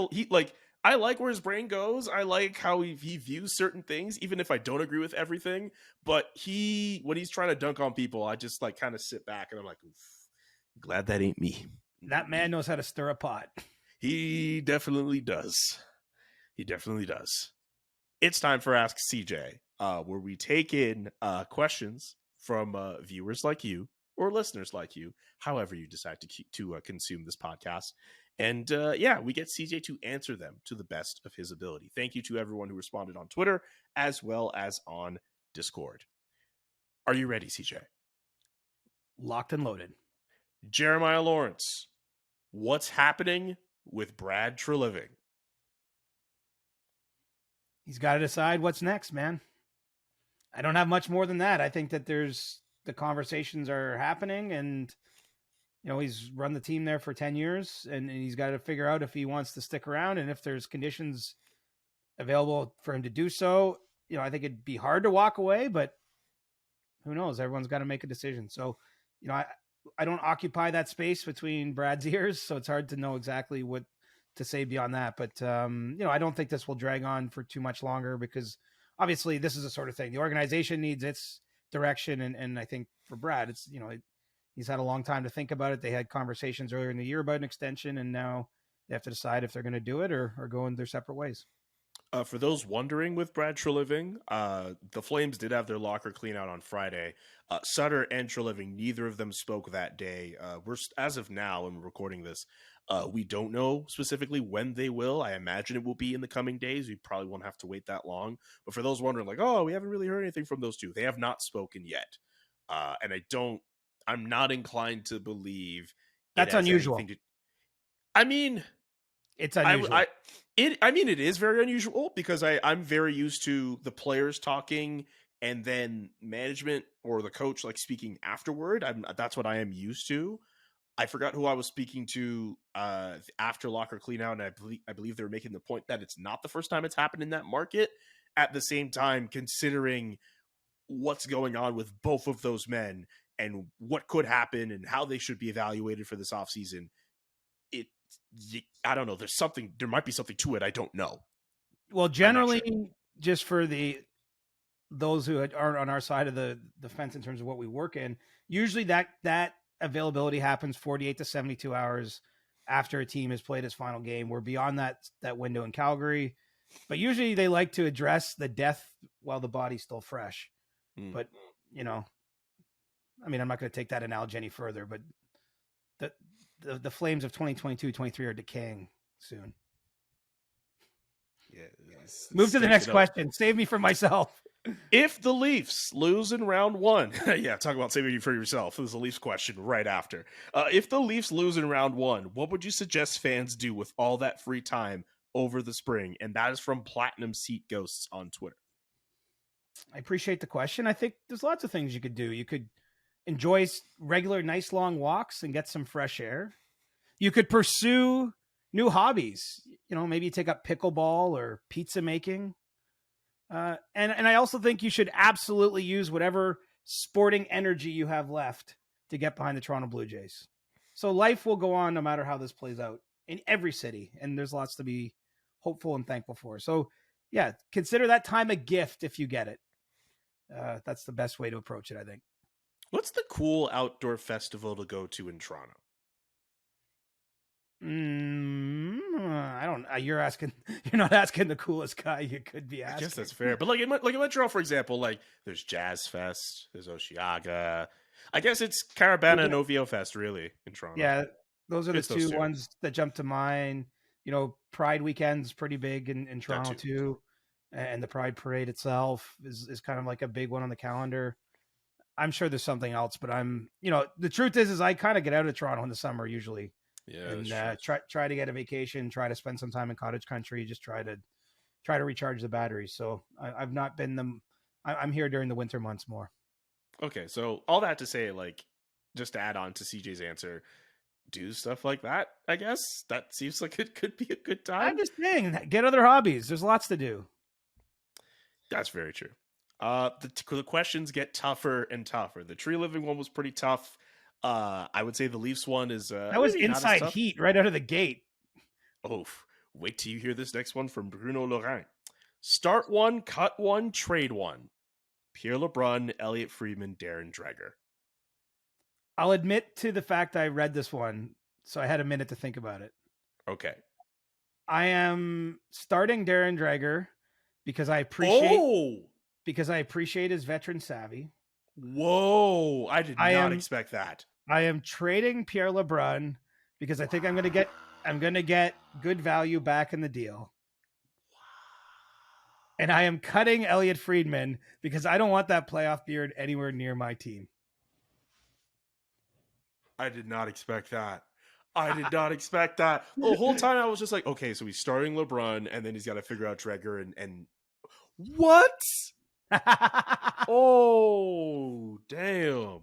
I like where his brain goes. I like how he views certain things, even if I don't agree with everything. But when he's trying to dunk on people, I just like kind of sit back and I'm like, oof, glad that ain't me. That man knows how to stir a pot. He definitely does. It's time for Ask CJ, where we take in questions from viewers like you or listeners like you, however you decide to consume this podcast. And we get CJ to answer them to the best of his ability. Thank you to everyone who responded on Twitter as well as on Discord. Are you ready, CJ? Locked and loaded. Jeremiah Lawrence, what's happening with Brad Treliving? He's got to decide what's next, man. I don't have much more than that. I think that the conversations are happening, and he's run the team there for 10 years, and he's got to figure out if he wants to stick around and if there's conditions available for him to do so. I think it'd be hard to walk away, but who knows? Everyone's got to make a decision. So, I don't occupy that space between Brad's ears, so it's hard to know exactly what to say beyond that. But I don't think this will drag on for too much longer because obviously this is the sort of thing the organization needs its direction, and I think for Brad, it's he's had a long time to think about it. They had conversations earlier in the year about an extension, and now they have to decide if they're going to do it or go in their separate ways. For those wondering with Brad Treliving, the Flames did have their locker clean out on Friday. Sutter and Treliving, neither of them spoke that day. As of now, when we're recording this, we don't know specifically when they will. I imagine it will be in the coming days. We probably won't have to wait that long. But for those wondering, like, we haven't really heard anything from those two. They have not spoken yet. And I'm not inclined to believe that's unusual. It's unusual. It is very unusual because I'm very used to the players talking and then management or the coach like speaking afterward. That's what I am used to. I forgot who I was speaking to after locker cleanout, and I believe they were making the point that it's not the first time it's happened in that market. At the same time, considering what's going on with both of those men and what could happen and how they should be evaluated for this offseason, I don't know. There might be something to it. I don't know. Well, generally, just for those who aren't on our side of the fence in terms of what we work in, usually that availability happens 48 to 72 hours after a team has played its final game. We're beyond that window in Calgary, but usually they like to address the death while the body's still fresh. But I'm not going to take that analogy any further, but the Flames of 2022-23 are decaying soon. Yeah. Move to the next question. Save me from myself. If the Leafs lose in round one, talk about saving you for yourself. There's a Leafs question right after. If the Leafs lose in round one, what would you suggest fans do with all that free time over the spring? And that is from Platinum Seat Ghosts on Twitter. I appreciate the question. I think there's lots of things you could do. You could enjoy regular, nice long walks and get some fresh air. You could pursue new hobbies. Maybe take up pickleball or pizza making. And I also think you should absolutely use whatever sporting energy you have left to get behind the Toronto Blue Jays. So life will go on no matter how this plays out in every city. And there's lots to be hopeful and thankful for. So consider that time a gift if you get it. That's the best way to approach it, I think. What's the cool outdoor festival to go to in Toronto? I don't. You're not asking the coolest guy you could be asking. I guess that's fair. But like in Montreal, for example, like there's Jazz Fest, there's Osheaga. I guess it's Carabana and OVO Fest, really, in Toronto. Yeah, those are the two ones that jump to mind. Pride Weekend's pretty big in Toronto too, and the Pride Parade itself is kind of like a big one on the calendar. I'm sure there's something else, but the truth is I kind of get out of Toronto in the summer usually. Yeah, and try to get a vacation, try to spend some time in cottage country, just try to recharge the batteries. So I've not been I'm here during the winter months more. Okay, so all that to say, like, just to add on to CJ's answer, do stuff like that. I guess that seems like it could be a good time. I'm just saying, get other hobbies. There's lots to do. That's very true. The questions get tougher and tougher. The Treliving one was pretty tough. I would say the Leafs one is that was inside heat right out of the gate. Oh, wait till you hear this next one from Bruno Laurent. Start one, cut one, trade one. Pierre LeBrun, Elliot Friedman, Darren Dreger. I'll admit to the fact I read this one, so I had a minute to think about it. Okay. I am starting Darren Dreger because I appreciate his veteran savvy. Whoa, I did not expect that. I am trading Pierre LeBrun because I think I'm going to get good value back in the deal. And I am cutting Elliot Friedman because I don't want that playoff beard anywhere near my team. I did not expect that. The whole time I was just like, okay, so he's starting LeBrun and then he's got to figure out Dreger and what? Oh, damn.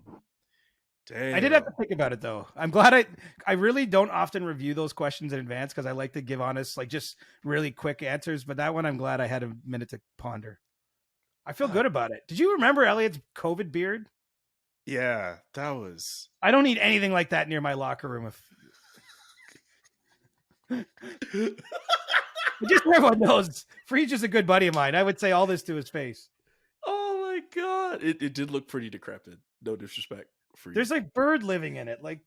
I did have to think about it though. I'm glad I really don't often review those questions in advance because I like to give honest, like just really quick answers. But that one, I'm glad I had a minute to ponder. I feel good about it. Did you remember Elliot's COVID beard? Yeah, that was. I don't need anything like that near my locker room. Just so everyone knows, Freege is a good buddy of mine. I would say all this to his face. Oh my god, it did look pretty decrepit. No disrespect for you. There's like bird living in it. Like,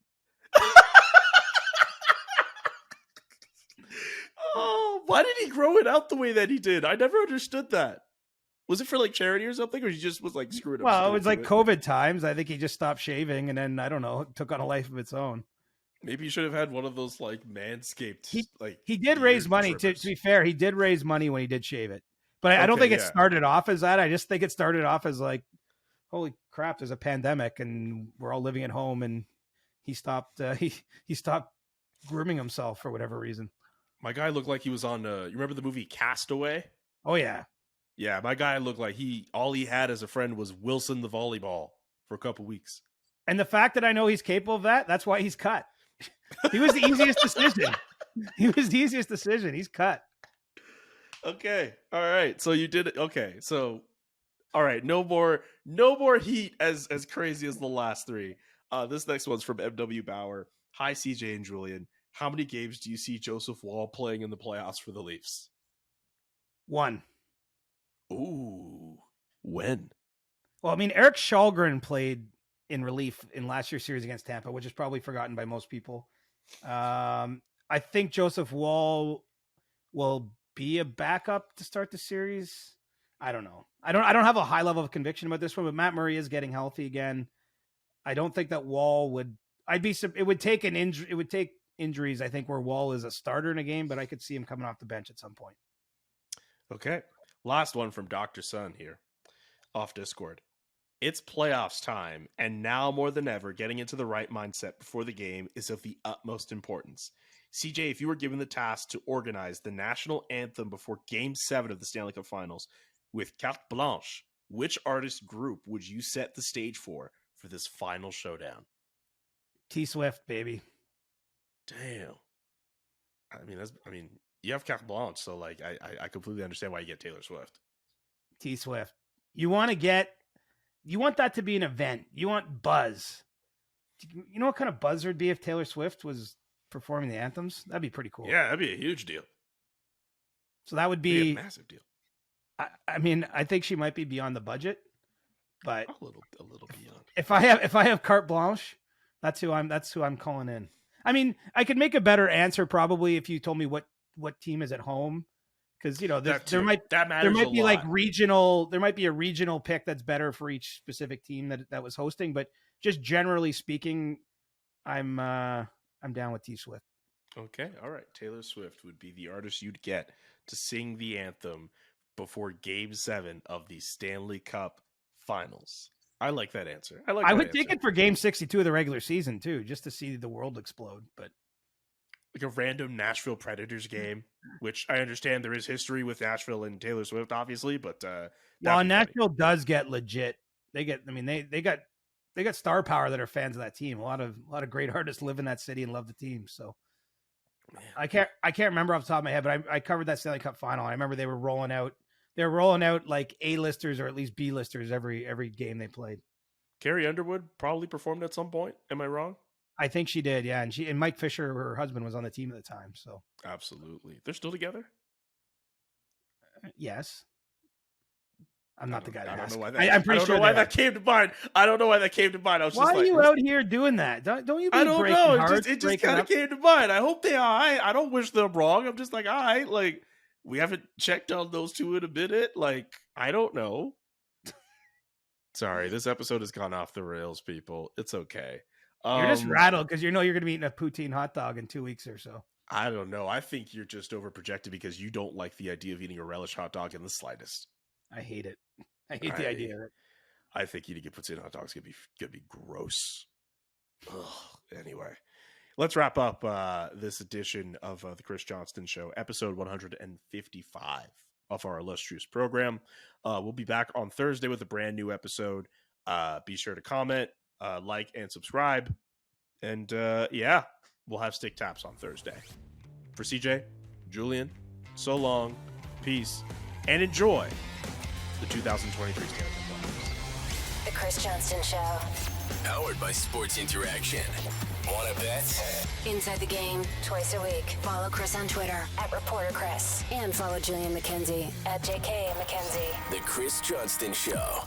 oh, why did he grow it out the way that he did? I never understood that. Was it for like charity or something, or he just was like screwing up? well, it was like COVID times. I think he just stopped shaving, and then I don't know, it took on a life of its own. Maybe you should have had one of those like manscaped. He did raise money. To be fair, he did raise money when he did shave it, but I don't think it started off as that. I just think it started off as like, holy crap, there's a pandemic and we're all living at home, and he stopped. He stopped grooming himself for whatever reason. My guy looked like he was on. You remember the movie Castaway? Oh yeah. Yeah, my guy looked like all he had as a friend was Wilson the volleyball for a couple weeks. And the fact that I know he's capable of that's why he's cut. He was the easiest decision. He was the easiest decision. He's cut. Okay. All right. So you did it. Okay. So, all right. No more heat as crazy as the last three. This next one's from MW Bauer. Hi, CJ and Julian. How many games do you see Joseph Wall playing in the playoffs for the Leafs? 1. Ooh. When? Well, I mean, Eric Shalgren played in relief in last year's series against Tampa, which is probably forgotten by most people. I think Joseph Wall will be a backup to start the series. I don't know. I don't have a high level of conviction about this one, but Matt Murray is getting healthy again. I don't think that Wall would. It would take an injury. It would take injuries, I think, where Wall is a starter in a game, but I could see him coming off the bench at some point. Okay. Last one from Dr. Sun here off Discord. It's playoffs time, and now more than ever, getting into the right mindset before the game is of the utmost importance. CJ, if you were given the task to organize the national anthem before Game 7 of the Stanley Cup Finals with carte blanche, which artist group would you set the stage for this final showdown? T-Swift, baby. Damn. I mean, you have carte blanche, so like I completely understand why you get Taylor Swift. T-Swift. You want that to be an event. You want buzz. You know what kind of buzz there'd be if Taylor Swift was performing the anthems? That'd be pretty cool. Yeah, that'd be a huge deal. So that would be a massive deal. I mean, I think she might be beyond the budget, but a little beyond. If I have carte blanche, that's who I'm calling in. I mean, I could make a better answer probably if you told me what team is at home, because there might be like regional. There might be a regional pick that's better for each specific team that was hosting. But just generally speaking, I'm down with T-Swift. Okay, all right. Taylor Swift would be the artist you'd get to sing the anthem before Game 7 of the Stanley Cup Finals. I like that answer. I would take it for Game 62 of the regular season too, just to see the world explode. But like a random Nashville Predators game, which I understand there is history with Nashville and Taylor Swift, obviously, but Nashville does get legit. They got star power that are fans of that team. A lot of great artists live in that city and love the team. So man. I can't remember off the top of my head, but I covered that Stanley Cup final. I remember they were rolling out like A-listers or at least B-listers every game they played. Carrie Underwood probably performed at some point. Am I wrong? I think she did, yeah. And Mike Fisher, her husband, was on the team at the time. So absolutely, they're still together. Yes. I'm not the guy to ask. I'm pretty sure why that came to mind. I don't know why that came to mind. I was why are you out here doing that? Don't you? I don't know. It just kind of came to mind. I hope they are. I don't wish them wrong. I'm just like, all right, like we haven't checked on those two in a minute. Like I don't know. Sorry, this episode has gone off the rails, people. It's okay. You're just rattled because you're going to be eating a poutine hot dog in 2 weeks or so. I don't know. I think you're just overprojected because you don't like the idea of eating a relish hot dog in the slightest. I hate it. I hate the idea of it. I think eating a poutine hot dog is gonna be gross. Ugh. Anyway, let's wrap up this edition of the Chris Johnston Show, episode 155 of our illustrious program. We'll be back on Thursday with a brand new episode. Be sure to comment, like, and subscribe. And we'll have stick taps on Thursday. For CJ, Julian, so long, peace, and enjoy the 2023 Stanley Cup Finals. The Chris Johnston Show. Powered by Sports Interaction. Want to bet? Inside the Game, twice a week. Follow Chris on Twitter @ReporterChris. And follow Julian McKenzie @JK McKenzie. The Chris Johnston Show.